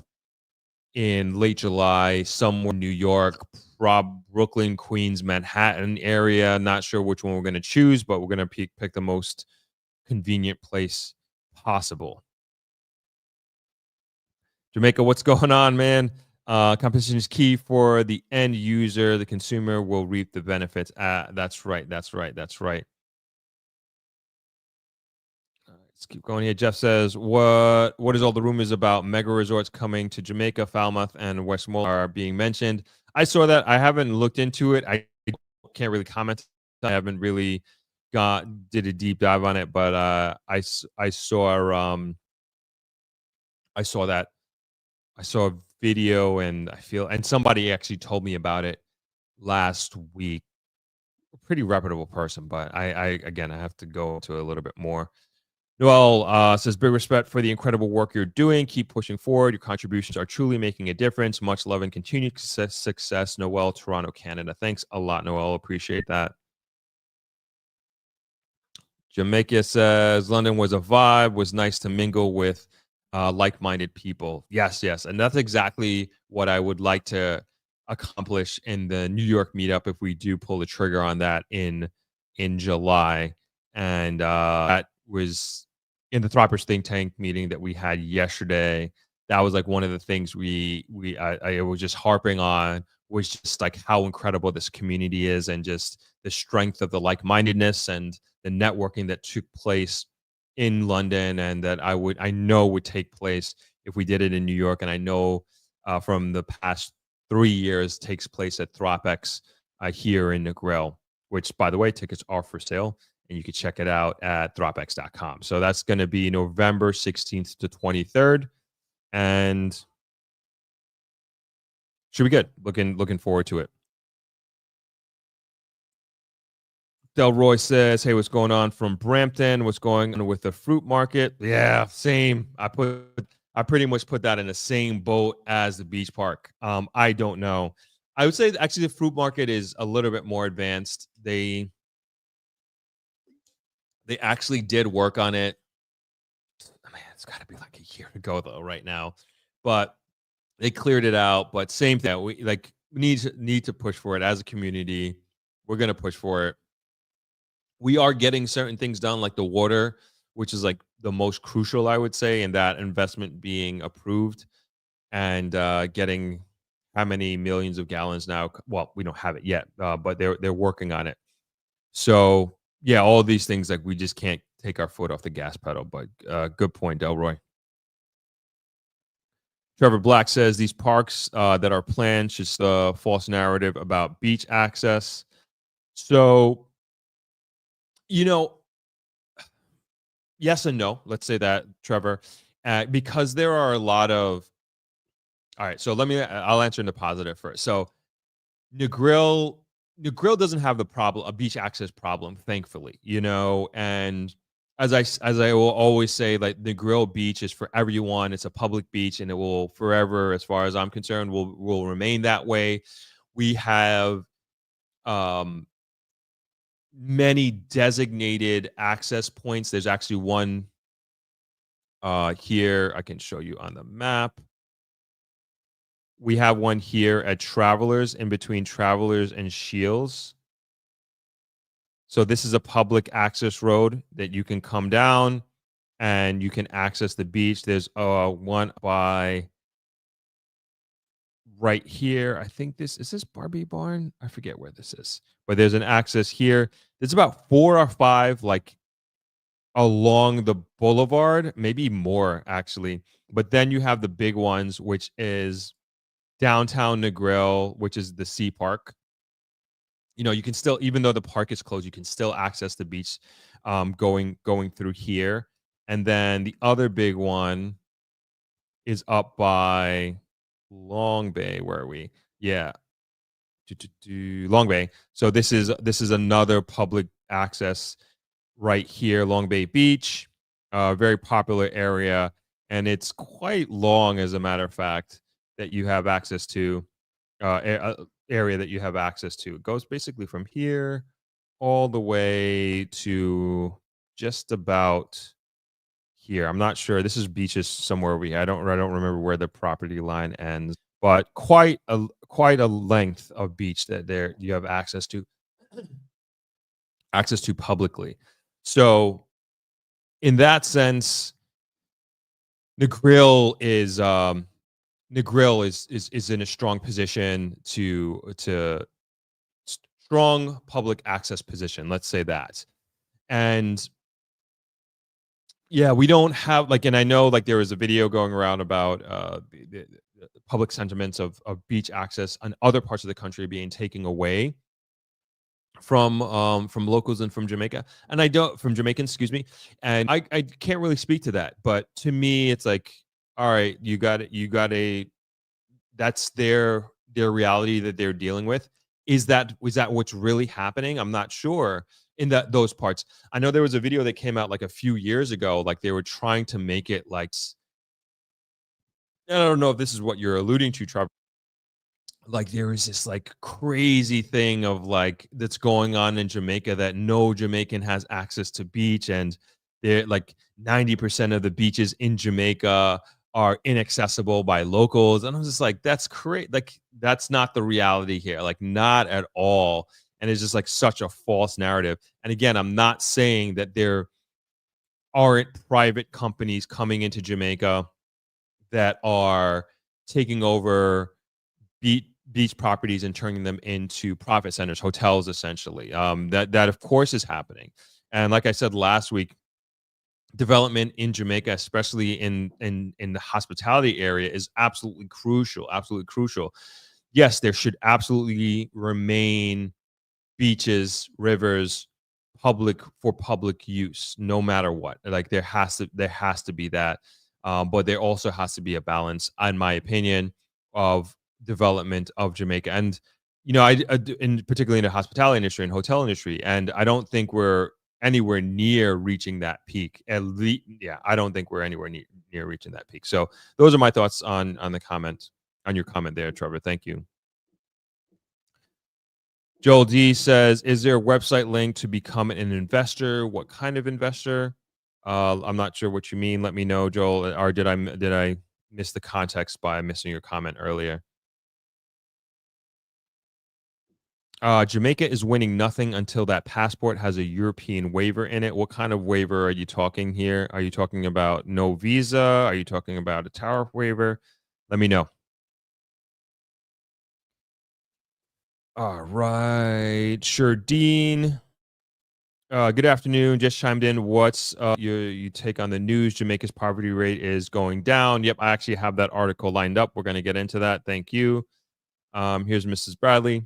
in late July, somewhere in New York, Brooklyn, Queens, Manhattan area. Not sure which one we're going to choose, but we're going to pick the most convenient place possible. Jamaica, what's going on, man? Competition is key for the end user. The consumer will reap the benefits. That's right. Let's keep going here. Jeff says, what is all the rumors about mega resorts coming to Jamaica? Falmouth and Westmoreland are being mentioned. I saw that. I haven't looked into it. I can't really comment. I haven't really did a deep dive on it, but I saw that. I saw a video, and somebody actually told me about it last week. A pretty reputable person, but I have to go into a little bit more. Noel says, big respect for the incredible work you're doing. Keep pushing forward. Your contributions are truly making a difference. Much love and continued success. Noel, Toronto, Canada. Thanks a lot, Noel. Appreciate that. Jamaica says, London was a vibe. Was nice to mingle with like-minded people. Yes. And that's exactly what I would like to accomplish in the New York meetup if we do pull the trigger on that in July. And that was in the Throppers think tank meeting that we had yesterday. That was like one of the things I was just harping on, was just like how incredible this community is, and just the strength of the like-mindedness and the networking that took place in London, and that I know would take place if we did it in New York. And I know from the past 3 years takes place at ThropX here in Negril, which, by the way, tickets are for sale. And you can check it out at thropx.com. So that's going to be November 16th to 23rd. And should be good. Looking forward to it. Delroy says, hey, what's going on from Brampton? What's going on with the fruit market? Yeah, same. I pretty much put that in the same boat as the beach park. I don't know. I would say actually the fruit market is a little bit more advanced. They actually did work on it. Man, it's got to be like a year ago though, right now. But they cleared it out. But same thing. We need to push for it as a community. We're gonna push for it. We are getting certain things done, like the water, which is like the most crucial, I would say, and that investment being approved, and getting how many millions of gallons now. Well, we don't have it yet, but they're working on it. So yeah, all these things, like, we just can't take our foot off the gas pedal. But good point, Delroy. Trevor Black says these parks that are planned just a false narrative about beach access. So, yes and no. Let's say that, Trevor, because there are a lot of. All right, so I'll answer in the positive first. So, Negril doesn't have a beach access problem, thankfully, and as I will always say, like, Negril Beach is for everyone. It's a public beach, and it will forever, as far as I'm concerned, will remain that way. We have many designated access points. There's actually one Here, I can show you on the map. We have one here at Travelers, in between Travelers and Shields. So this is a public access road that you can come down and you can access the beach. There's one by right here. I think is this Barbie Barn? I forget where this is, but there's an access here. There's about 4 or 5 like along the boulevard, maybe more actually. But then you have the big ones, which is downtown Negril, which is the Sea Park. You know, you can still, even though the park is closed, you can still access the beach going through here. And then the other big one is up by Long Bay. Where are we? Yeah, Long Bay. So this is another public access right here, Long Bay Beach, very popular area, and it's quite long, as a matter of fact, that you have access to. Area that you have access to. It goes basically from here all the way to just about here. I'm not sure. This is beaches somewhere I don't remember where the property line ends, but quite a length of beach that there you have access to publicly. So in that sense, Negril is in a strong position to strong public access position. Let's say that. And yeah, we don't have like, and I know like there was a video going around about the public sentiments of beach access on other parts of the country being taken away from locals and from Jamaica, and I don't from Jamaicans, excuse me, and I can't really speak to that, but to me it's like, all right, you got a that's their reality that they're dealing with. Is that what's really happening? I'm not sure in those parts. I know there was a video that came out like a few years ago, like they were trying to make it like, I don't know if this is what you're alluding to, Trevor. Like there is this like crazy thing of like that's going on in Jamaica that no Jamaican has access to beach, and they're like 90% of the beaches in Jamaica are inaccessible by locals. And I'm just like, that's crazy. Like that's not the reality here. Like not at all. And it's just like such a false narrative. And again, I'm not saying that there aren't private companies coming into Jamaica that are taking over beach properties and turning them into profit centers, hotels, essentially. That of course is happening. And like I said last week, development in Jamaica, especially in the hospitality area, is absolutely crucial. Absolutely crucial. Yes, there should absolutely remain beaches, rivers, for public use, no matter what. Like there has to be that, but there also has to be a balance, in my opinion, of development of Jamaica. And you know, in particularly in the hospitality industry and hotel industry, and I don't think we're anywhere near reaching that peak. At least, yeah, I don't think we're anywhere near reaching that peak. So those are my thoughts on your comment there, Trevor. Thank you. Joel D says, is there a website link to become an investor? What kind of investor? I'm not sure what you mean. Let me know, Joel. Or did I miss the context by missing your comment earlier? Jamaica is winning nothing until that passport has a European waiver in it. What kind of waiver are you talking here? Are you talking about no visa? Are you talking about a tariff waiver? Let me know. All right. Sure, Dean. Good afternoon. Just chimed in. What's you take on the news? Jamaica's poverty rate is going down. Yep, I actually have that article lined up. We're going to get into that. Thank you. Here's Mrs. Bradley.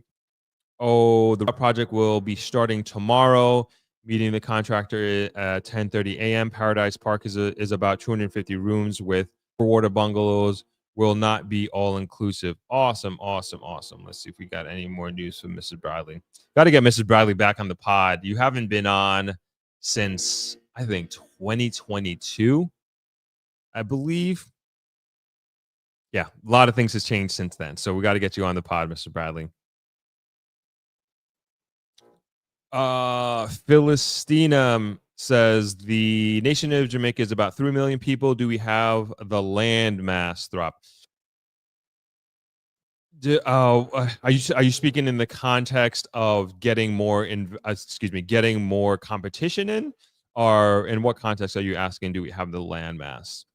Oh, the project will be starting tomorrow. Meeting the contractor at 10:30 a.m. Paradise Park is about 250 rooms with water bungalows. Will not be all inclusive. Awesome, awesome, awesome. Let's see if we got any more news from Mrs. Bradley. Got to get Mrs. Bradley back on the pod. You haven't been on since I think 2022, I believe. Yeah, a lot of things has changed since then. So we got to get you on the pod, Mr. Bradley. Philistina says the nation of Jamaica is about 3 million people. Do we have the land mass, Throp? Are you speaking in the context of getting more getting more competition in, or in what context are you asking? Do we have the land mass?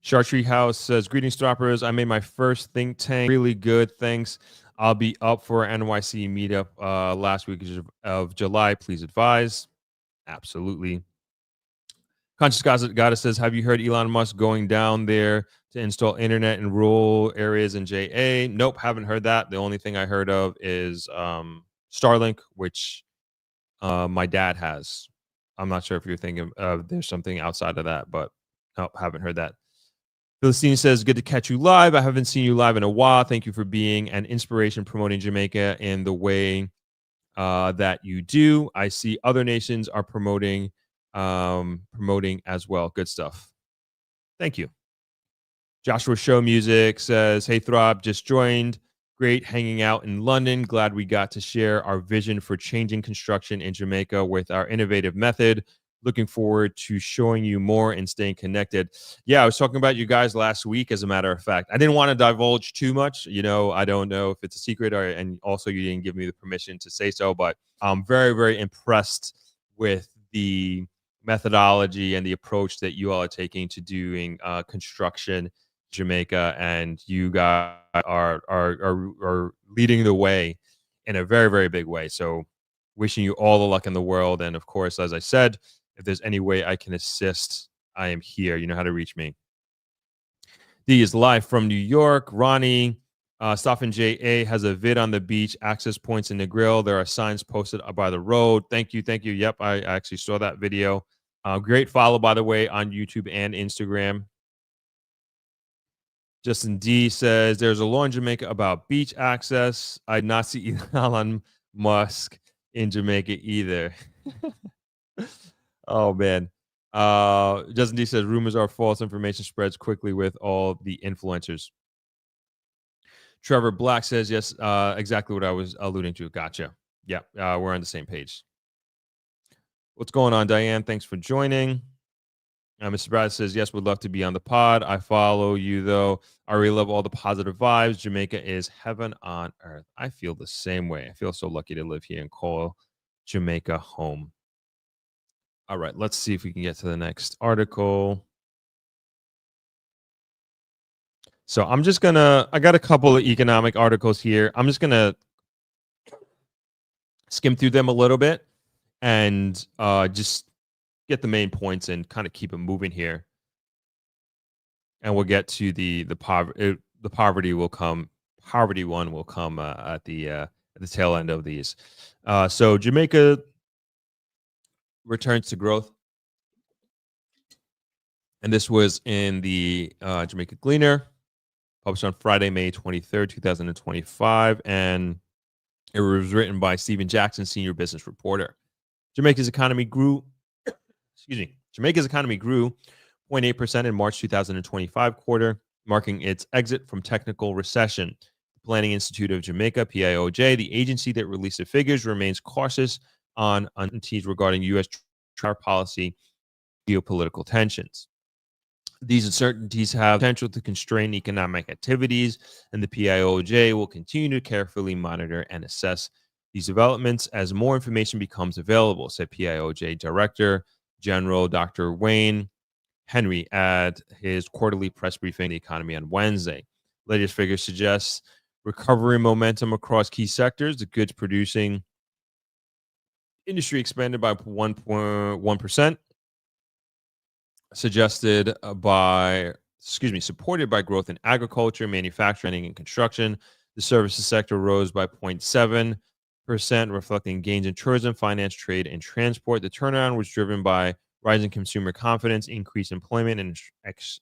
Chartree House says, greetings, Stroppers. I made my first think tank. Really good. Thanks. I'll be up for NYC meetup last week of July. Please advise. Absolutely. Conscious Goddess says, have you heard Elon Musk going down there to install internet in rural areas in JA? Nope, haven't heard that. The only thing I heard of is Starlink, which my dad has. I'm not sure if you're thinking of there's something outside of that, but nope, haven't heard that. Philistine says, good to catch you live. I haven't seen you live in a while. Thank you for being an inspiration promoting Jamaica in the way that you do. I see other nations are promoting as well. Good stuff. Thank you. Joshua Show Music says, hey, Throb, just joined. Great hanging out in London. Glad we got to share our vision for changing construction in Jamaica with our innovative method. Looking forward to showing you more and staying connected. Yeah, I was talking about you guys last week, as a matter of fact. I didn't want to divulge too much. You know, I don't know if it's a secret, and also you didn't give me the permission to say so, but I'm very, very impressed with the methodology and the approach that you all are taking to doing construction in Jamaica, and you guys are leading the way in a very, very big way. So wishing you all the luck in the world. And of course, as I said, if there's any way I can assist, I am here. You know how to reach me. D is live from New York. Ronnie, Stoffin JA has a vid on the beach, access points in the grill. There are signs posted by the road. Thank you. Thank you. Yep, I actually saw that video. Great follow, by the way, on YouTube and Instagram. Justin D says, there's a law in Jamaica about beach access. I did not see Elon Musk in Jamaica either. Oh, man. Justin D says, rumors are false. Information spreads quickly with all the influencers. Trevor Black says, yes, exactly what I was alluding to. Gotcha. Yeah, we're on the same page. What's going on, Diane? Thanks for joining. Mr. Brad says, yes, would love to be on the pod. I follow you, though. I really love all the positive vibes. Jamaica is heaven on earth. I feel the same way. I feel so lucky to live here and call Jamaica home. All right, let's see if we can get to the next article. So I'm just going to, I got a couple of economic articles here. I'm just going to skim through them a little bit and just get the main points and kind of keep it moving here. And we'll get to the poverty. The poverty will come. Poverty one will come at the tail end of these. So Jamaica returns to growth, and this was in the Jamaica Gleaner, published on Friday, May 23rd, 2025, and it was written by Stephen Jackson, senior business reporter. Jamaica's economy grew. Jamaica's economy grew 0.8% in March 2025 quarter, marking its exit from technical recession. The Planning Institute of Jamaica, PIOJ, the agency that released the figures, remains cautious on uncertainties regarding U.S. trade policy, geopolitical tensions. These uncertainties have potential to constrain economic activities, and the PIOJ will continue to carefully monitor and assess these developments as more information becomes available, said PIOJ Director General Dr. Wayne Henry at his quarterly press briefing on the economy on Wednesday. Latest figures suggest recovery momentum across key sectors. The goods producing industry expanded by 1.1%, supported by growth in agriculture, manufacturing, and construction. The services sector rose by 0.7%, reflecting gains in tourism, finance, trade, and transport. The turnaround was driven by rising consumer confidence, increased employment,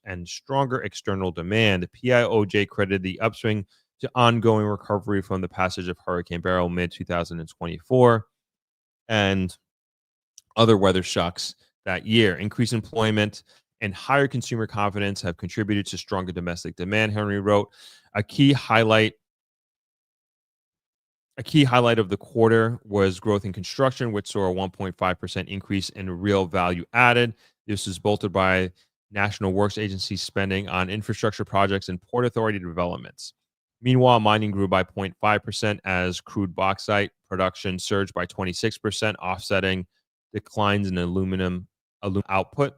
and stronger external demand. The PIOJ credited the upswing to ongoing recovery from the passage of Hurricane Beryl mid-2024 and other weather shocks that year. Increased employment and higher consumer confidence have contributed to stronger domestic demand, Henry wrote. A key highlight A key highlight of the quarter was growth in construction, which saw a 1.5% increase in real value added. This is bolstered by National Works Agency spending on infrastructure projects and Port Authority developments. Meanwhile, mining grew by 0.5% as crude bauxite production surged by 26%, offsetting declines in aluminum output.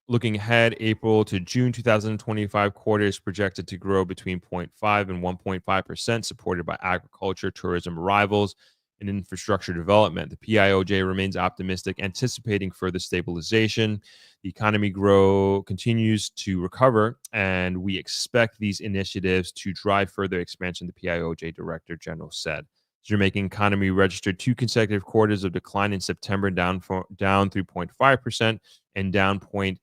Looking ahead, April to June 2025 quarter is projected to grow between 0.5 and 1.5%, supported by agriculture, tourism arrivals, and infrastructure development. The PIOJ remains optimistic, anticipating further stabilization. The economy continues to recover, and we expect these initiatives to drive further expansion, the PIOJ Director General said. Jamaican economy registered 2 consecutive quarters of decline in September, down 3.5% and down 0.8%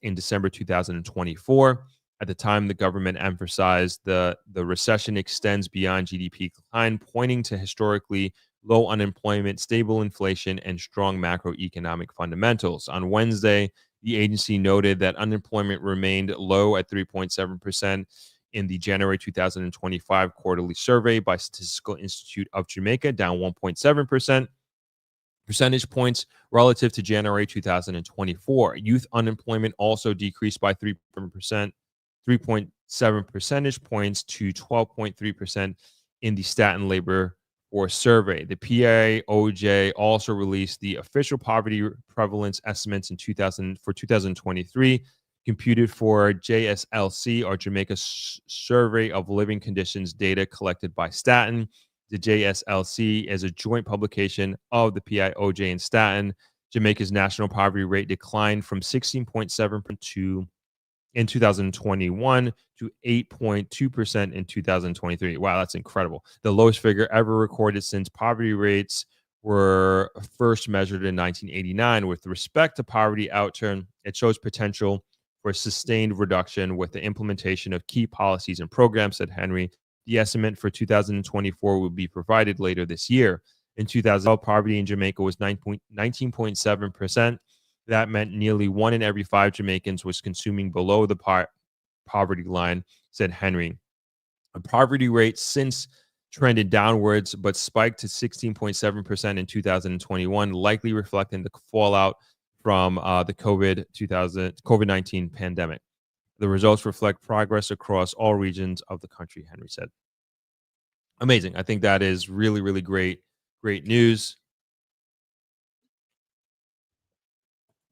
in December 2024. At the time, the government emphasized the recession extends beyond GDP decline, pointing to historically low unemployment, stable inflation, and strong macroeconomic fundamentals. On Wednesday, the agency noted that unemployment remained low at 3.7% in the January 2025 quarterly survey by Statistical Institute of Jamaica, down 1.7% percentage points relative to January 2024. Youth unemployment also decreased by 3.7 percentage points to 12.3% in the Staten Labor Force survey. The PIOJ also released the official poverty prevalence estimates for 2023, computed for JSLC, or Jamaica Survey of Living Conditions data collected by Staten. The JSLC is a joint publication of the PIOJ and Staten. Jamaica's national poverty rate declined from 16.7% in 2021 to 8.2% in 2023. Wow, that's incredible. The lowest figure ever recorded since poverty rates were first measured in 1989. With respect to poverty outturn, it shows potential for sustained reduction with the implementation of key policies and programs, said Henry. The estimate for 2024 will be provided later this year. In 2012, poverty in Jamaica was 19.7%. That meant nearly 1 in every 5 Jamaicans was consuming below the poverty line, said Henry. The poverty rate since trended downwards, but spiked to 16.7% in 2021, likely reflecting the fallout from the COVID-19 pandemic. The results reflect progress across all regions of the country, Henry said. Amazing. I think that is really, really great news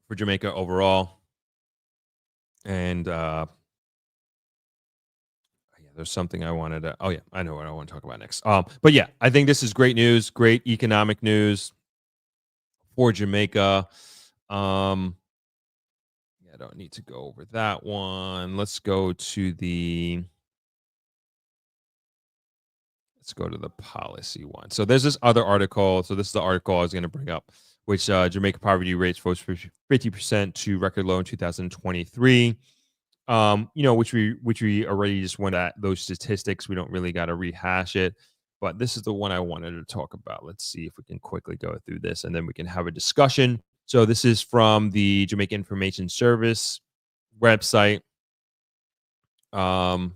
for Jamaica overall. And there's something I wanted to, I know what I want to talk about next. But yeah, I think this is great news, great economic news for Jamaica. I don't need to go over that one. Let's go to the policy one. So there's this other article. So this is the article I was going to bring up, which Jamaica poverty rates rose 50% to record low in 2023. Which we already just went at those statistics. We don't really got to rehash it, but this is the one I wanted to talk about. Let's see if we can quickly go through this and then we can have a discussion. So this is from the Jamaica Information Service website. And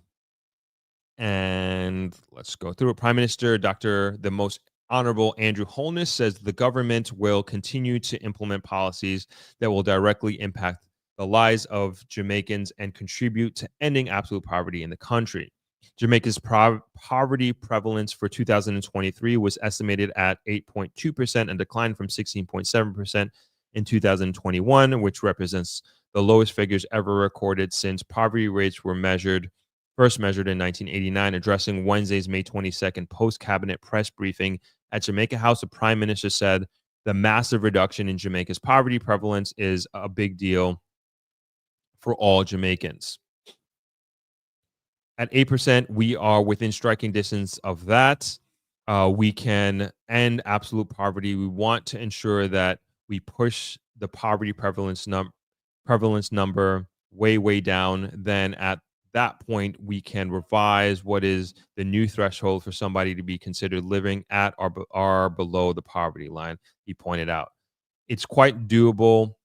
let's go through it. Prime Minister the Most Honorable Andrew Holness says the government will continue to implement policies that will directly impact the lives of Jamaicans and contribute to ending absolute poverty in the country. Jamaica's poverty prevalence for 2023 was estimated at 8.2%, and declined from 16.7% in 2021, which represents the lowest figures ever recorded since poverty rates were first measured in 1989. Addressing Wednesday's May 22nd post-cabinet press briefing at Jamaica House, the Prime Minister said the massive reduction in Jamaica's poverty prevalence is a big deal for all Jamaicans. At 8%, we are within striking distance of that. We can end absolute poverty. We want to ensure that we push the poverty prevalence number way down. Then at that point, we can revise what is the new threshold for somebody to be considered living at or below the poverty line, he pointed out. It's quite doable.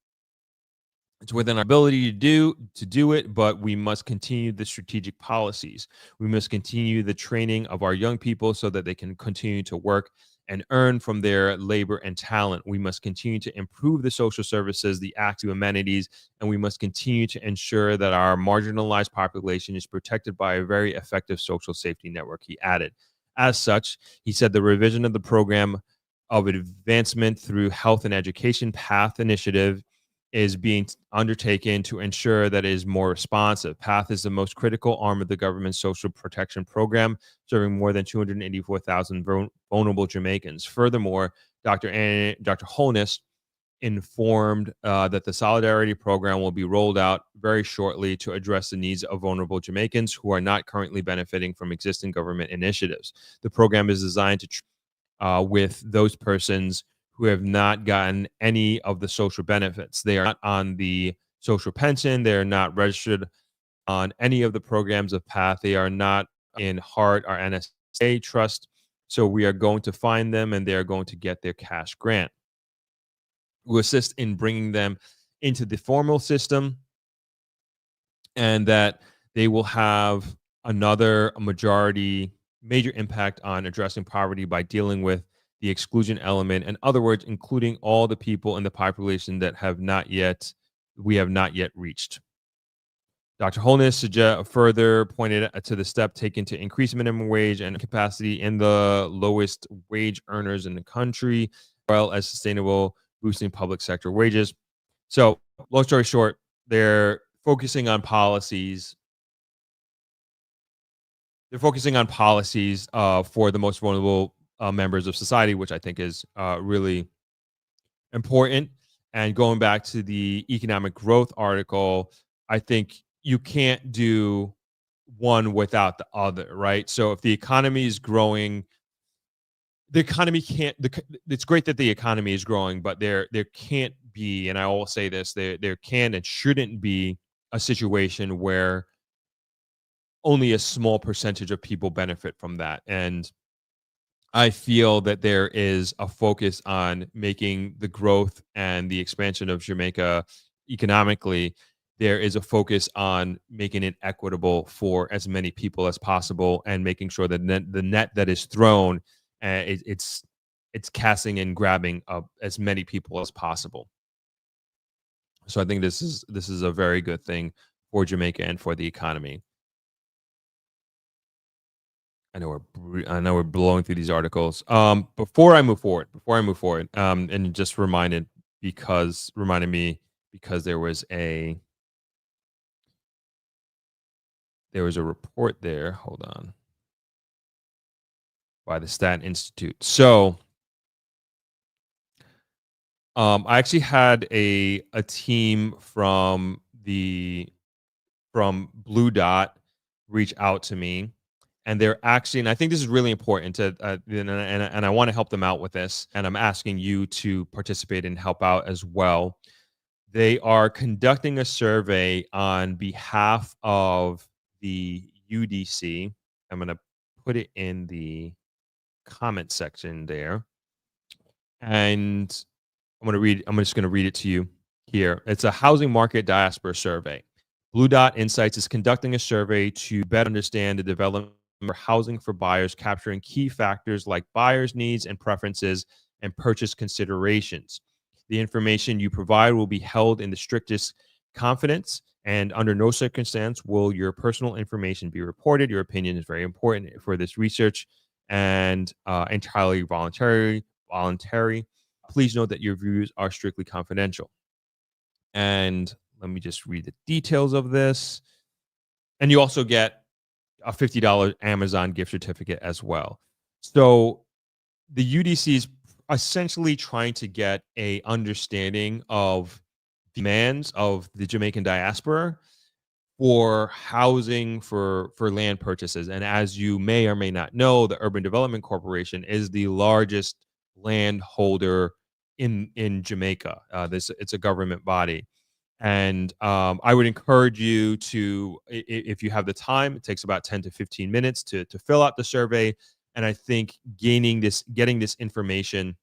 It's within our ability to do it, but we must continue the strategic policies. We must continue the training of our young people so that they can continue to work and earn from their labor and talent. We must continue to improve the social services, the active amenities, and we must continue to ensure that our marginalized population is protected by a very effective social safety network, he added. As such, he said the revision of the program of advancement through health and education path initiative is being undertaken to ensure that it is more responsive. PATH is the most critical arm of the government's social protection program, serving more than 284,000 vulnerable Jamaicans. Furthermore, Dr. Holness informed that the Solidarity Program will be rolled out very shortly to address the needs of vulnerable Jamaicans who are not currently benefiting from existing government initiatives. The program is designed to with those persons who have not gotten any of the social benefits. They are not on the social pension. They are not registered on any of the programs of PATH. They are not in HEART or NSA trust. So we are going to find them and they are going to get their cash grant. We'll assist in bringing them into the formal system, and that they will have another major impact on addressing poverty by dealing with the exclusion element. In other words, including all the people in the population that we have not yet reached. Dr. Holness further pointed to the step taken to increase minimum wage and capacity in the lowest wage earners in the country, as well as sustainable boosting public sector wages. So, long story short, they're focusing on policies. They're focusing on policies for the most vulnerable members of society, which I think is really important. And going back to the economic growth article, I think you can't do one without the other, right? So if the economy is growing, the economy can't. It's great that the economy is growing, but there can't be, and I will say this: there can and shouldn't be a situation where only a small percentage of people benefit from that. And I feel that there is a focus on making the growth and the expansion of Jamaica economically. There is a focus on making it equitable for as many people as possible and making sure that the net that is thrown, it's casting and grabbing up as many people as possible. So I think this is a very good thing for Jamaica and for the economy. I know we're blowing through these articles. Before I move forward, and just reminded me because there was a report there. Hold on, by the Stat Institute. So, I actually had a team from Blue Dot reach out to me. And they're actually, and I think this is really important to, and I want to help them out with this. And I'm asking you to participate and help out as well. They are conducting a survey on behalf of the UDC. I'm going to put it in the comment section there. And I'm just going to read it to you here. It's a housing market diaspora survey. Blue Dot Insights is conducting a survey to better understand the development for housing for buyers, capturing key factors like buyers' needs and preferences and purchase considerations. The information you provide will be held in the strictest confidence, and under no circumstance will your personal information be reported. Your opinion is very important for this research and entirely voluntary. Please note that your views are strictly confidential. And let me just read the details of this. And you also get a $50 Amazon gift certificate as well. So the UDC is essentially trying to get a understanding of demands of the Jamaican diaspora for housing, for land purchases. And as you may or may not know, the Urban Development Corporation is the largest land holder in Jamaica. It's a government body. And I would encourage you to, if you have the time, it takes about 10 to 15 minutes to fill out the survey. And I think getting this information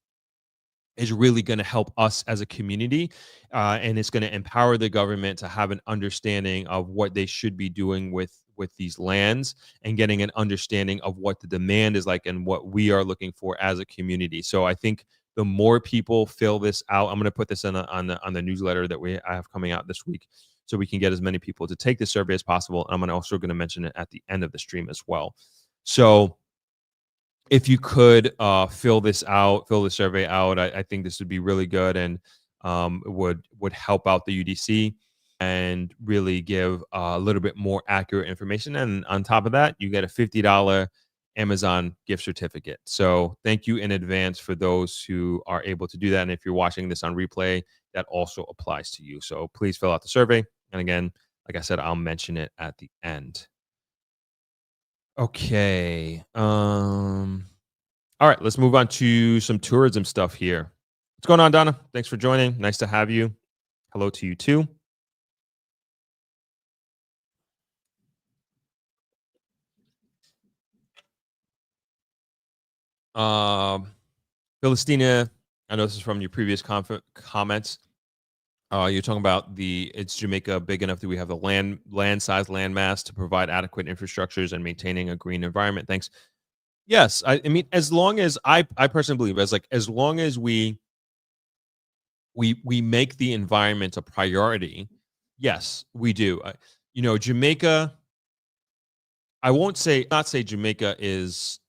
is really going to help us as a community, and it's going to empower the government to have an understanding of what they should be doing with these lands, and getting an understanding of what the demand is like and what we are looking for as a community. So I think the more people fill this out, I'm going to put this on the newsletter that I have coming out this week, so we can get as many people to take the survey as possible. And I'm also going to mention it at the end of the stream as well. So if you could fill the survey out, I think this would be really good, and would help out the UDC and really give a little bit more accurate information. And on top of that, you get a $50 Amazon gift certificate. So thank you in advance for those who are able to do that. And if you're watching this on replay, that also applies to you. So please fill out the survey. And again, like I said, I'll mention it at the end. Okay. All right, let's move on to some tourism stuff here. What's going on, Donna? Thanks for joining. Nice to have you. Hello to you too. Philistina, I know this is from your previous comments. You're talking about it's Jamaica big enough that we have the land size, land mass to provide adequate infrastructures and maintaining a green environment. Thanks. Yes, I mean, as long as I personally believe, as long as we make the environment a priority, yes, we do. Jamaica, I won't not say Jamaica is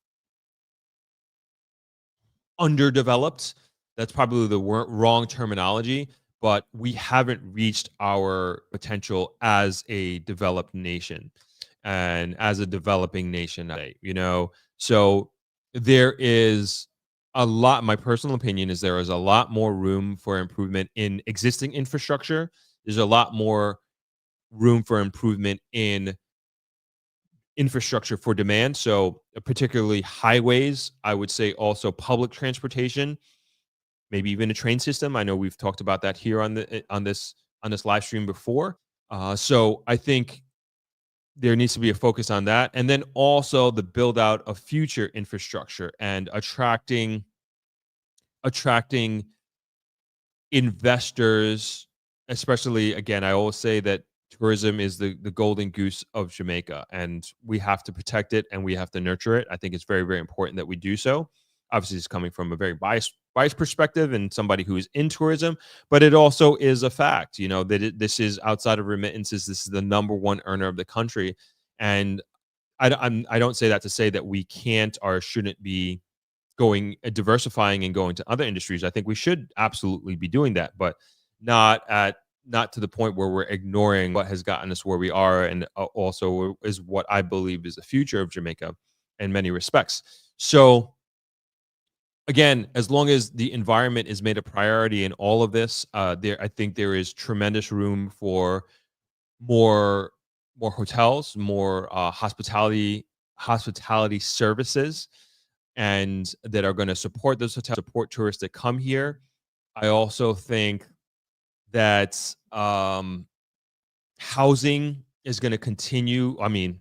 underdeveloped. That's probably the wrong terminology, but we haven't reached our potential as a developed nation and as a developing nation, so there is a lot. My personal opinion is there is a lot more room for improvement in existing infrastructure. There's a lot more room for improvement in infrastructure for demand. So particularly highways, I would say also public transportation, maybe even a train system. I know we've talked about that here on this live stream before. So I think there needs to be a focus on that. And then also the build out of future infrastructure and attracting investors, especially, again, I always say that tourism is the golden goose of Jamaica, and we have to protect it and we have to nurture it. I think it's very, very important that we do so. Obviously, it's coming from a very biased perspective and somebody who is in tourism, but it also is a fact, that this is outside of remittances. This is the number one earner of the country, and I don't say that to say that we can't or shouldn't be diversifying and going to other industries. I think we should absolutely be doing that, but not to the point where we're ignoring what has gotten us where we are, and also is what I believe is the future of Jamaica in many respects. So again, as long as the environment is made a priority in all of this, I think there is tremendous room for more hotels, more hospitality services, and that are going to support those hotels, support tourists that come here. I also think that housing is going to continue. I mean,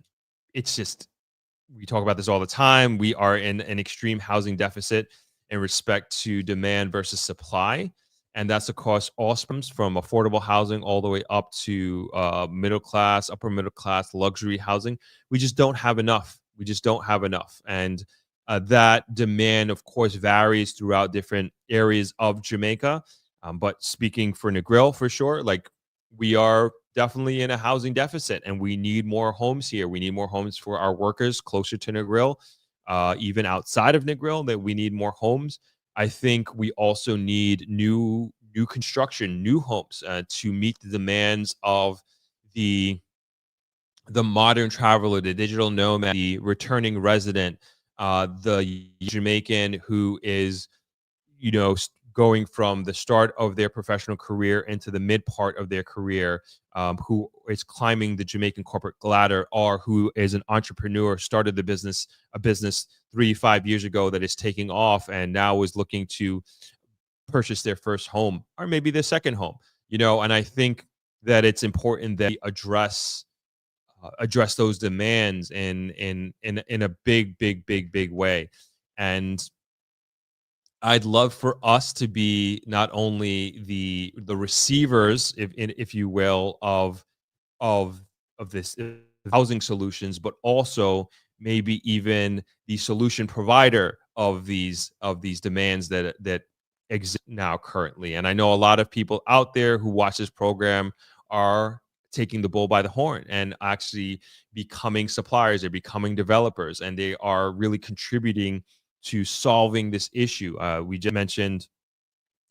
it's just, we talk about this all the time. We are in an extreme housing deficit in respect to demand versus supply. And that's across all spectrums, from affordable housing all the way up to middle class, upper middle class, luxury housing. We just don't have enough. And that demand, of course, varies throughout different areas of Jamaica. But speaking for Negril, for sure, like, we are definitely in a housing deficit, and we need more homes here. We need more homes for our workers closer to Negril, even outside of Negril, that we need more homes. I think we also need new construction, new homes to meet the demands of the modern traveler, the digital nomad, the returning resident, the Jamaican who is, going from the start of their professional career into the mid part of their career, who is climbing the Jamaican corporate ladder, or who is an entrepreneur, started a business 3-5 years ago that is taking off, and now is looking to purchase their first home, or maybe their second home. And I think that it's important that we address those demands in a big way. And I'd love for us to be not only the receivers, if you will, of this housing solutions, but also maybe even the solution provider of these demands that exist now currently. And I know a lot of people out there who watch this program are taking the bull by the horn and actually becoming suppliers, they're becoming developers, and they are really contributing to solving this issue. We just mentioned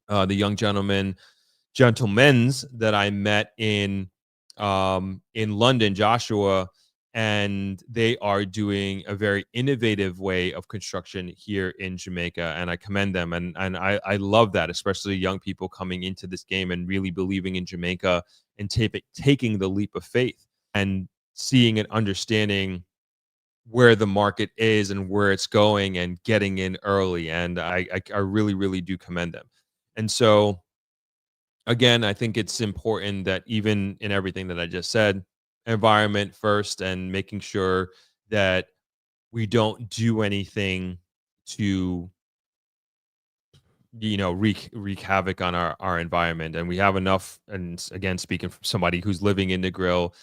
the young gentlemen's that I met in London, Joshua, and they are doing a very innovative way of construction here in Jamaica, and I commend them. And I love that, especially young people coming into this game and really believing in Jamaica and taking the leap of faith and seeing and understanding where the market is and where it's going and getting in early. And I really, really do commend them. And so again, I think it's important that even in everything that I just said, environment first and making sure that we don't do anything to wreak havoc on our environment. And we have enough, and again, speaking from somebody who's living in the grill,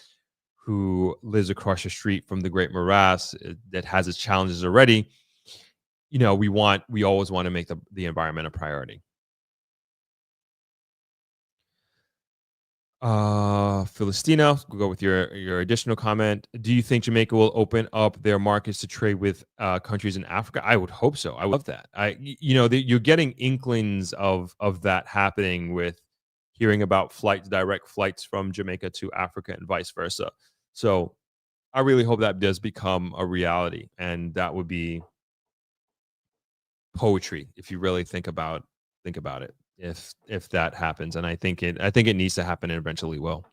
who lives across the street from the Great Morass, that has its challenges already, we always want to make the environment a priority. Philistina, we'll go with your additional comment. Do you think Jamaica will open up their markets to trade with countries in Africa? I would hope so. I would love that. You're getting inklings of that happening with hearing about direct flights from Jamaica to Africa and vice versa. So I really hope that does become a reality, and that would be poetry if you really think about it. If that happens, and I think it needs to happen and eventually will.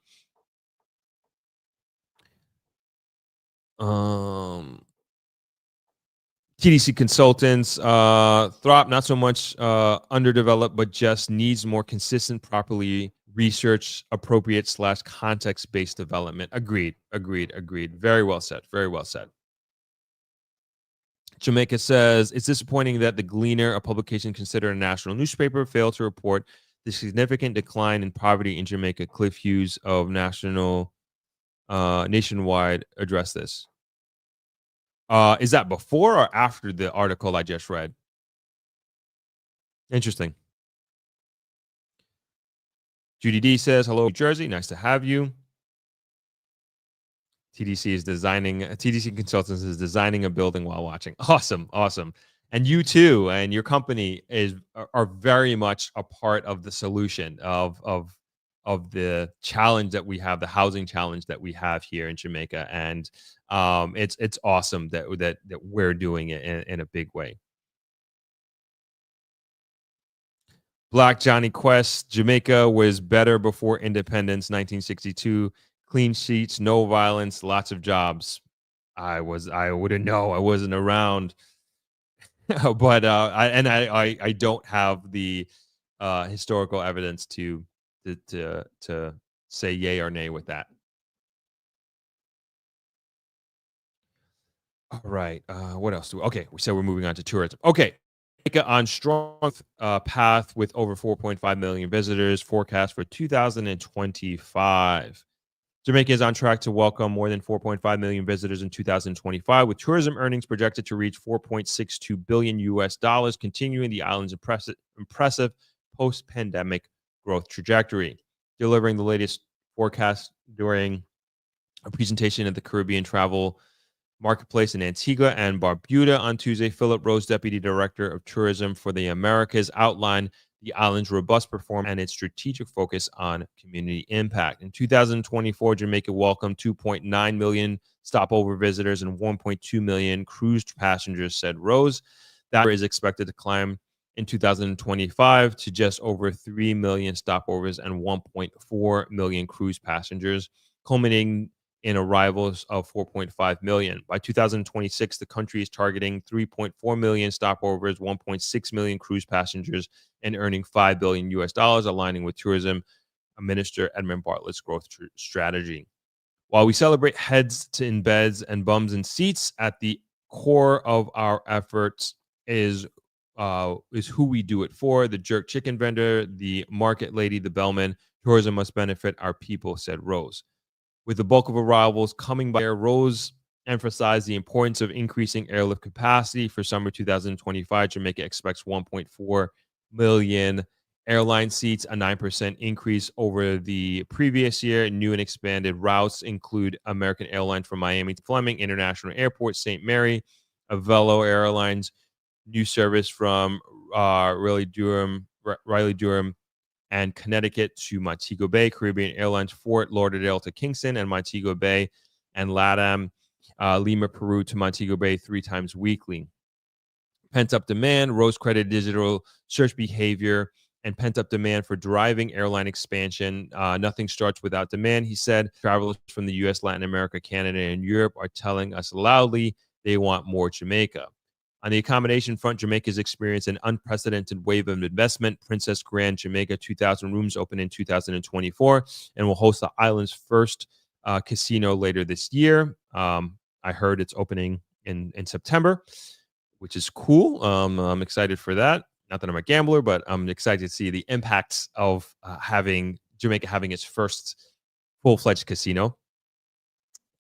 TDC Consultants, Throp, not so much underdeveloped, but just needs more consistent, properly research appropriate / context-based development. Agreed. Very well said. Jamaica says, it's disappointing that the Gleaner, a publication considered a national newspaper, failed to report the significant decline in poverty in Jamaica. Cliff Hughes of Nationwide addressed this. Is that before or after the article I just read? Interesting. Judy D says, hello, New Jersey. Nice to have you. TDC Consultants is designing a building while watching. Awesome. And you too, and your company are very much a part of the solution of the challenge that we have, the housing challenge that we have here in Jamaica. And it's awesome that we're doing it in a big way. Black Johnny Quest, Jamaica was better before independence, 1962. Clean sheets, no violence, lots of jobs. I wouldn't know. I wasn't around. But I don't have the historical evidence to say yay or nay with that. All right. What else do we? Okay, we said we're moving on to tourism. Okay. Jamaica on strong path with over 4.5 million visitors forecast for 2025. Jamaica is on track to welcome more than 4.5 million visitors in 2025, with tourism earnings projected to reach $4.62 billion, continuing the island's impressive post-pandemic growth trajectory. Delivering the latest forecast during a presentation at the Caribbean Travel Marketplace in Antigua and Barbuda on Tuesday, Philip Rose, Deputy Director of Tourism for the Americas, outlined the island's robust performance and its strategic focus on community impact. In 2024, Jamaica welcomed 2.9 million stopover visitors and 1.2 million cruise passengers, said Rose. That is expected to climb in 2025 to just over 3 million stopovers and 1.4 million cruise passengers, culminating in arrivals of 4.5 million. By 2026, the country is targeting 3.4 million stopovers, 1.6 million cruise passengers, and earning $5 billion, aligning with Tourism Minister Edmund Bartlett's growth strategy. While we celebrate heads in beds and bums in seats, at the core of our efforts is is who we do it for. The jerk chicken vendor, the market lady, the bellman. Tourism must benefit our people, said Rose. With the bulk of arrivals coming by air, Rose emphasized the importance of increasing airlift capacity. For summer 2025, Jamaica expects 1.4 million airline seats, a 9% increase over the previous year. New and expanded routes include American Airlines from Miami to Fleming International Airport, St. Mary, Avelo Airlines, new service from Riley Durham, and Connecticut to Montego Bay, Caribbean Airlines, Fort Lauderdale to Kingston and Montego Bay, and LATAM, Lima, Peru to Montego Bay 3 times weekly. Pent-up demand, Rose credit digital search behavior, and pent-up demand for driving airline expansion. Nothing starts without demand, he said. Travelers from the U.S., Latin America, Canada, and Europe are telling us loudly they want more Jamaica. On the accommodation front, Jamaica has experienced an unprecedented wave of investment. Princess Grand Jamaica, 2,000 rooms, open in 2024 and will host the island's first casino later this year. I heard it's opening in September, which is cool. I'm excited for that. Not that I'm a gambler, but I'm excited to see the impacts of having Jamaica having its first full-fledged casino.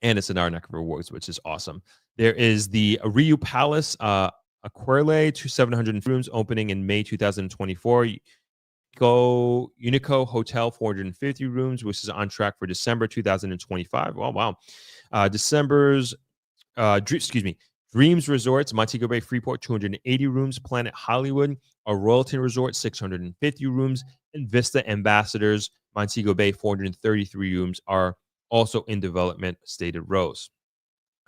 And it's in our neck of the woods, which is awesome. There is the Riu Palace, Aquarele, 700 rooms, opening in May 2024. Unico Hotel, 450 rooms, which is on track for December 2025. Oh, wow. Dreams Resorts, Montego Bay, Freeport, 280 rooms. Planet Hollywood, a Royalton Resort, 650 rooms. And Vista Ambassadors, Montego Bay, 433 rooms, are also in development, stated Rose.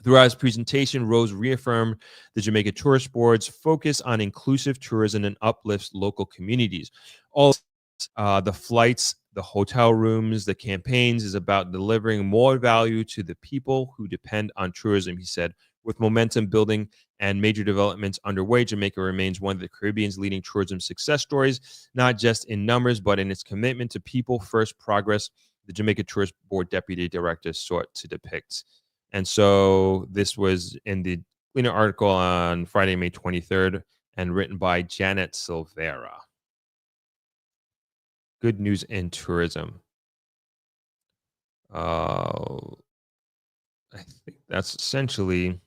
Throughout his presentation, Rose reaffirmed the Jamaica Tourist Board's focus on inclusive tourism and uplifts local communities. All the flights, the hotel rooms, the campaigns is about delivering more value to the people who depend on tourism, he said. With momentum building and major developments underway, Jamaica remains one of the Caribbean's leading tourism success stories, not just in numbers, but in its commitment to people-first progress, the Jamaica Tourist Board Deputy Director sought to depict. And so this was in the Gleaner article on Friday, May 23rd, and written by Janet Silvera. Good news in tourism. I think that's essentially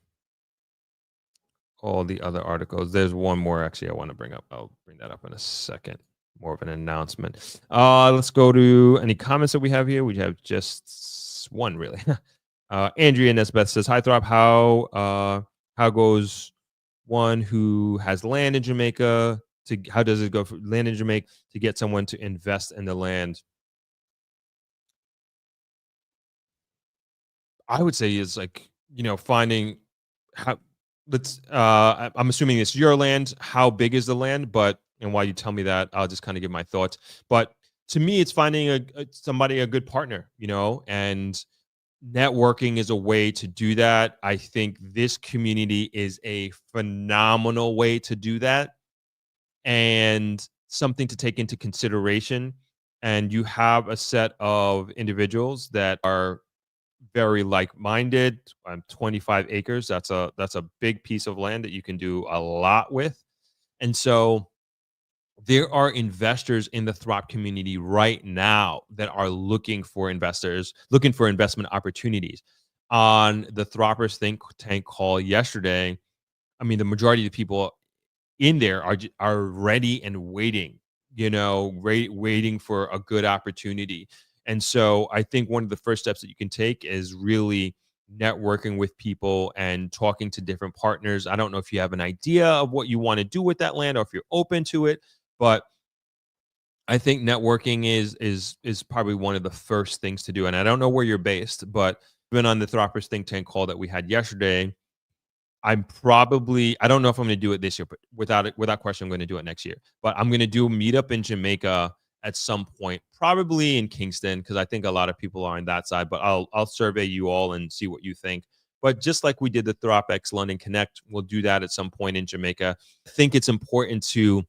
all the other articles. There's one more actually I want to bring up. I'll bring that up in a second. More of an announcement. Let's go to any comments that we have here. We have just one, really. Andrea Nesbeth says, "Hi, Throp. How goes one who has land in Jamaica how does it go for land in Jamaica to get someone to invest in the land?" I would say is like, finding how I'm assuming it's your land. How big is the land? And while you tell me that, I'll just kind of give my thoughts. But to me, it's finding a good partner, and networking is a way to do that. I think this community is a phenomenal way to do that and something to take into consideration. And you have a set of individuals that are very like-minded. 25 acres. That's a big piece of land that you can do a lot with. And so there are investors in the Throp community right now that are looking for investment opportunities. On the Throppers Think Tank call yesterday, I mean, the majority of the people in there are ready and waiting, waiting for a good opportunity. And so I think one of the first steps that you can take is really networking with people and talking to different partners. I don't know if you have an idea of what you want to do with that land or if you're open to it, but I think networking is probably one of the first things to do. And I don't know where you're based, but even on the Throppers Think Tank call that we had yesterday, I don't know if I'm going to do it this year, but without question, I'm going to do it next year. But I'm going to do a meetup in Jamaica at some point, probably in Kingston, because I think a lot of people are on that side. But I'll survey you all and see what you think. But just like we did the ThropX London Connect, we'll do that at some point in Jamaica. I think it's important to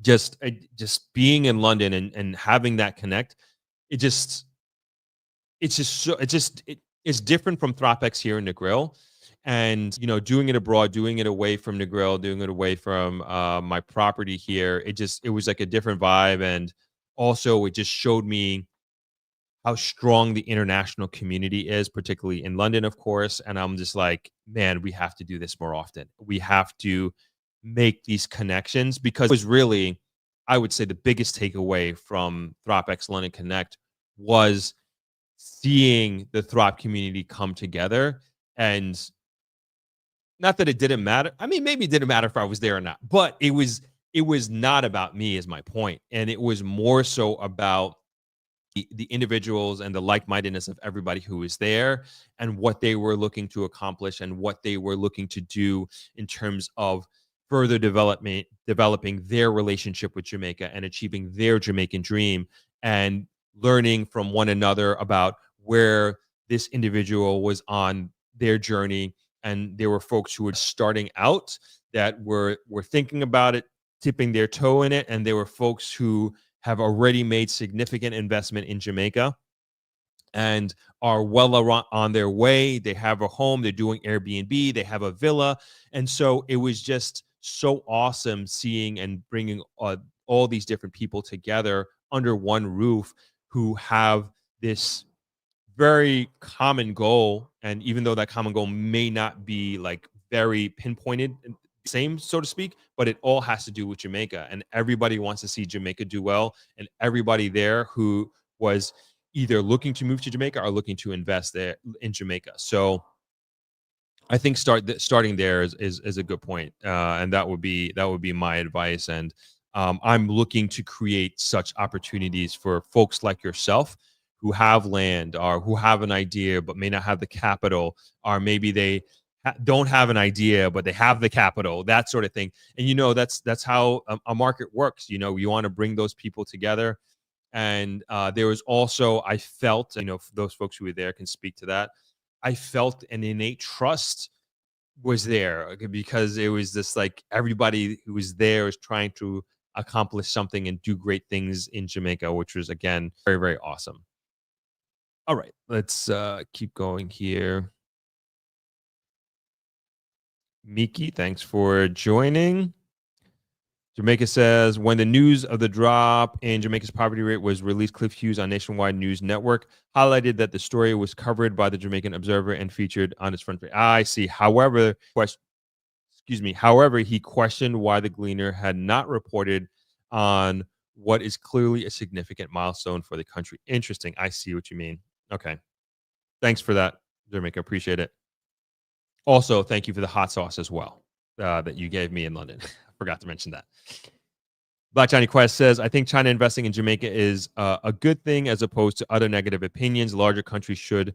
just being in London and having that connect. It's different from ThropX here in the Grill. And, you know, doing it abroad, doing it away from the grill, doing it away from my property here, it was like a different vibe. And also it just showed me how strong the international community is, particularly in London, of course. And I'm just like, man, we have to do this more often. We have to make these connections, because it was really, I would say, the biggest takeaway from ThropX London Connect was seeing the Throp community come together. And not that it didn't matter. I mean, maybe it didn't matter if I was there or not, but it was not about me, is my point. And it was more so about the individuals and the like-mindedness of everybody who was there, and what they were looking to accomplish and what they were looking to do in terms of further developing their relationship with Jamaica and achieving their Jamaican dream, and learning from one another about where this individual was on their journey. And there were folks who were starting out that were thinking about it, tipping their toe in it, and there were folks who have already made significant investment in Jamaica and are well on their way. They have a home, they're doing Airbnb, they have a villa. And so it was just so awesome seeing and bringing all these different people together under one roof, who have this very common goal. And even though that common goal may not be like very pinpointed, same, so to speak, but it all has to do with Jamaica, and everybody wants to see Jamaica do well. And everybody there who was either looking to move to Jamaica or looking to invest there in Jamaica. So I think starting there is a good point. And that would be my advice. And I'm looking to create such opportunities for folks like yourself who have land, or who have an idea but may not have the capital, or maybe they don't have an idea but they have the capital, that sort of thing. And you know, that's how a market works. You know, you want to bring those people together. And there was also, I felt, you know, those folks who were there can speak to that, I felt an innate trust was there, because it was just like everybody who was there was trying to accomplish something and do great things in Jamaica, which was, again, very, very awesome. All right, let's keep going here. Miki, thanks for joining. Jamaica says, when the news of the drop in Jamaica's poverty rate was released, Cliff Hughes on Nationwide News Network highlighted that the story was covered by the Jamaican Observer and featured on its front page. I see. However, he questioned why the Gleaner had not reported on what is clearly a significant milestone for the country. Interesting. I see what you mean. Okay. Thanks for that, Jamaica. Appreciate it. Also, thank you for the hot sauce as well that you gave me in London. Forgot to mention that. Black Johnny Quest says, I think China investing in Jamaica is a good thing as opposed to other negative opinions. Larger countries should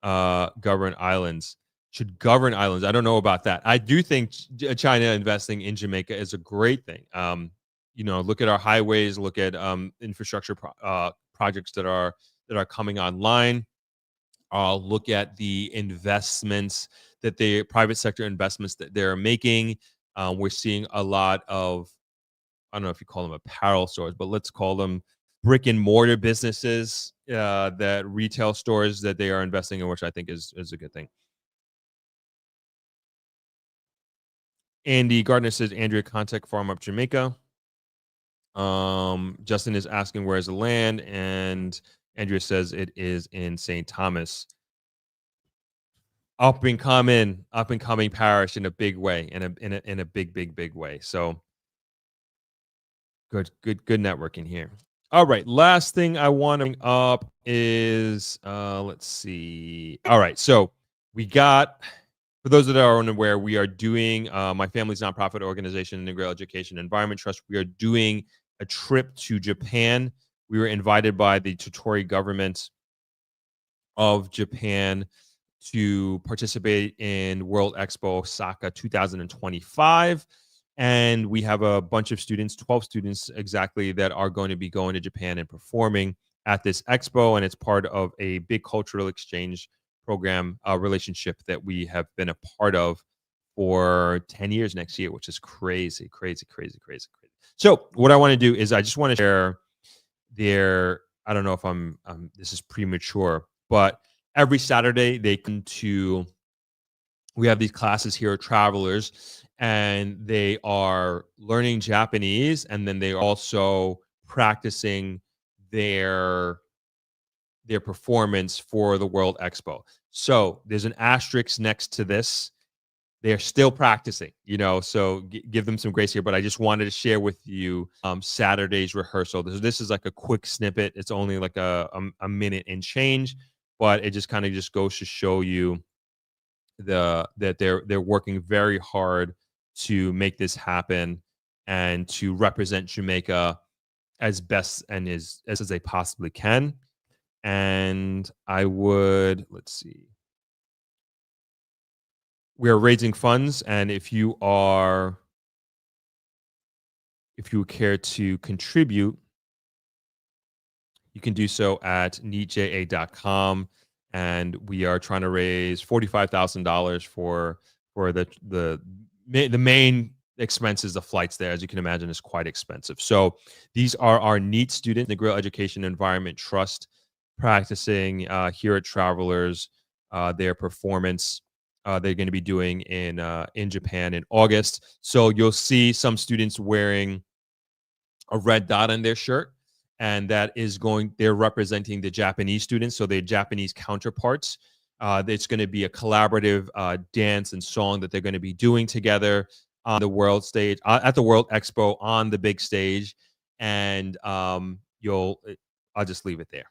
govern islands. Should govern islands. I don't know about that. I do think China investing in Jamaica is a great thing. You know, look at our highways, look at infrastructure projects that are coming online. Look at the investments that the private sector investments that they're making. We're seeing a lot of, I don't know if you call them apparel stores, but let's call them brick and mortar businesses, that retail stores that they are investing in, which I think is a good thing. Andy Gardner says, Andrea, contact Farm Up Jamaica. Justin is asking, where is the land? And Andrea says it is in St. Thomas. Up and coming parish in a big way, in a big way. So good networking here. All right, last thing I want to bring up is let's see. All right, so we got, for those that are unaware, we are doing my family's nonprofit organization, Integral Education Environment Trust. We are doing a trip to Japan. We were invited by the Totori government of Japan to participate in World Expo Osaka 2025. And we have a bunch of students, 12 students exactly, that are going to be going to Japan and performing at this expo. And it's part of a big cultural exchange program relationship that we have been a part of for 10 years next year, which is crazy. So what I want to do is I just want to share their, I don't know if I'm this is premature, but every Saturday they come to we have these classes here at Travelers, and they are learning Japanese, and then they are also practicing their performance for the World Expo. So there's an asterisk next to this. They're still practicing, so give them some grace here. But I just wanted to share with you Saturday's rehearsal. This is like a quick snippet. It's only like a minute and change, but it just kind of just goes to show you that they're working very hard to make this happen and to represent Jamaica as best and as they possibly can. And let's see. We're raising funds, and if you care to contribute, you can do so at neatja.com, and we are trying to raise $45,000 for the main expenses. The flights there, as you can imagine, is quite expensive. So these are our NEAT students, Negril Education Environment Trust, practicing here at Travelers their performance. They're going to be doing in Japan in August. So you'll see some students wearing a red dot on their shirt, and they're representing the Japanese students, so their Japanese counterparts. It's going to be a collaborative dance and song that they're going to be doing together on the world stage, at the World Expo on the big stage. And I'll just leave it there.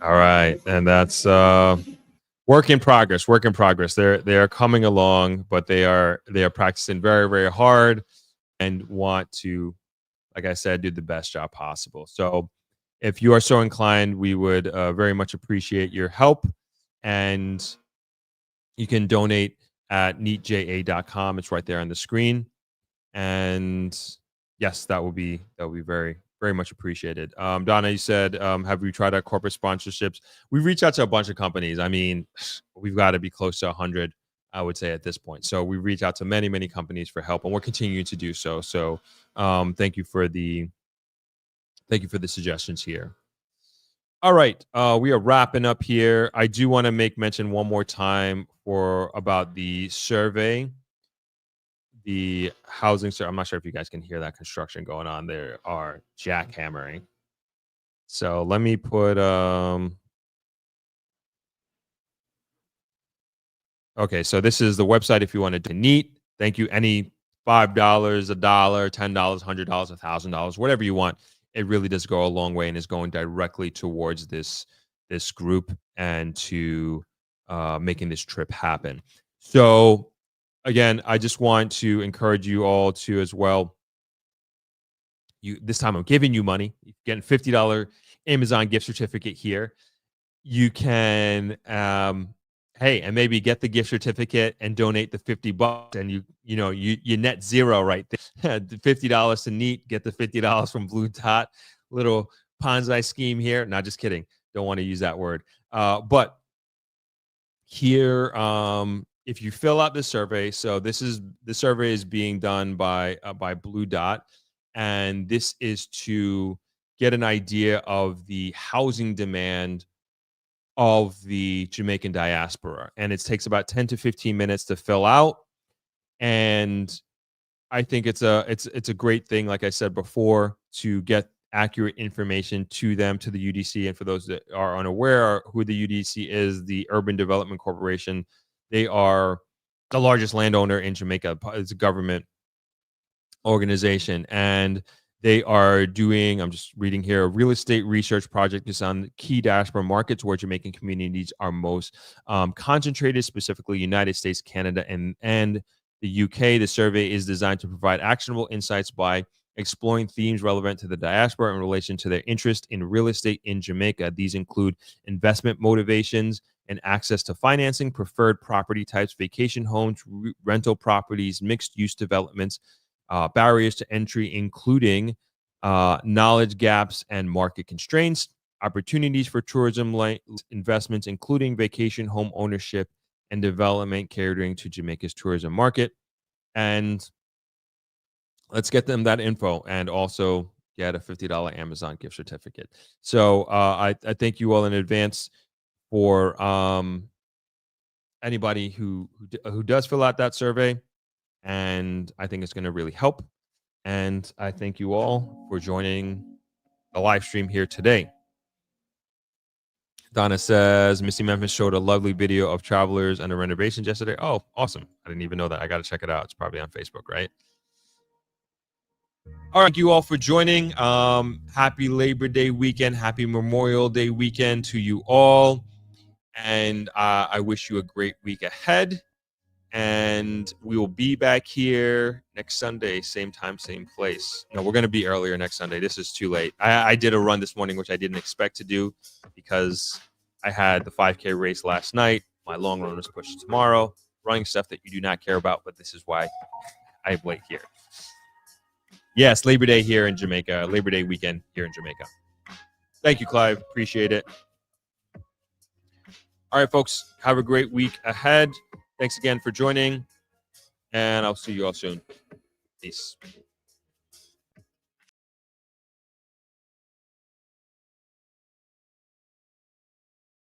All right, and that's work in progress. They're coming along, but they are practicing very, very hard and want to, like I said, do the best job possible. So if you are so inclined, we would very much appreciate your help, and you can donate at neatja.com. It's right there on the screen. And yes, that will be very, very much appreciated. Donna, you said, have we tried our corporate sponsorships? We've reached out to a bunch of companies. I mean, we've got to be close to 100, I would say, at this point. So we reach out to many, many companies for help, and we're continuing to do so. So thank you for the suggestions here. All right, we are wrapping up here. I do want to make mention one more time about the survey. The housing survey. I'm not sure if you guys can hear that construction going on. There are jackhammering. So let me put okay, so this is the website if you wanted to NEAT. Thank you. Any $5, $1, $10, $100, $1,000, whatever you want. It really does go a long way and is going directly towards this group and to making this trip happen. So again, I just want to encourage you all to as well. This time I'm giving you money. You're getting $50 Amazon gift certificate here. You can and maybe get the gift certificate and donate the $50, and you net zero right there. $50 to NEAT, get the $50 from Blue Dot. Little Ponzi scheme here. Not just kidding. Don't want to use that word. But here, if you fill out this survey, so the survey is being done by Blue Dot, and this is to get an idea of the housing demand of the Jamaican diaspora, and it takes about 10 to 15 minutes to fill out. And I think it's a great thing, like I said before, to get accurate information to them, to the UDC. And for those that are unaware who the UDC is, the Urban Development Corporation, they are the largest landowner in Jamaica. It's a government organization, and They are doing, I'm just reading here, a real estate research project is on key diaspora markets where Jamaican communities are most concentrated, specifically United States, Canada, and the UK. The survey is designed to provide actionable insights by exploring themes relevant to the diaspora in relation to their interest in real estate in Jamaica. These include investment motivations and access to financing, preferred property types, vacation homes, rental properties, mixed-use developments, barriers to entry, including knowledge gaps and market constraints, opportunities for tourism investments, including vacation home ownership and development catering to Jamaica's tourism market. And let's get them that info and also get a $50 Amazon gift certificate. So I thank you all in advance for anybody who does fill out that survey. And I think it's going to really help. And I thank you all for joining the live stream here today. Donna says, Missy Memphis showed a lovely video of travelers and the renovations yesterday. Oh, awesome. I didn't even know that. I got to check it out. It's probably on Facebook, right? All right. Thank you all for joining. Happy Labor Day weekend. Happy Memorial Day weekend to you all. And I wish you a great week ahead. And we will be back here next Sunday, same time, same place. No, we're going to be earlier next Sunday. This is too late. I did a run this morning, which I didn't expect to do because I had the 5K race last night. My long run was pushed to tomorrow. Running stuff that you do not care about, but this is why I'm late here. Yes, Labor Day here in Jamaica. Labor Day weekend here in Jamaica. Thank you, Clive. Appreciate it. All right, folks. Have a great week ahead. Thanks again for joining, and I'll see you all soon. Peace.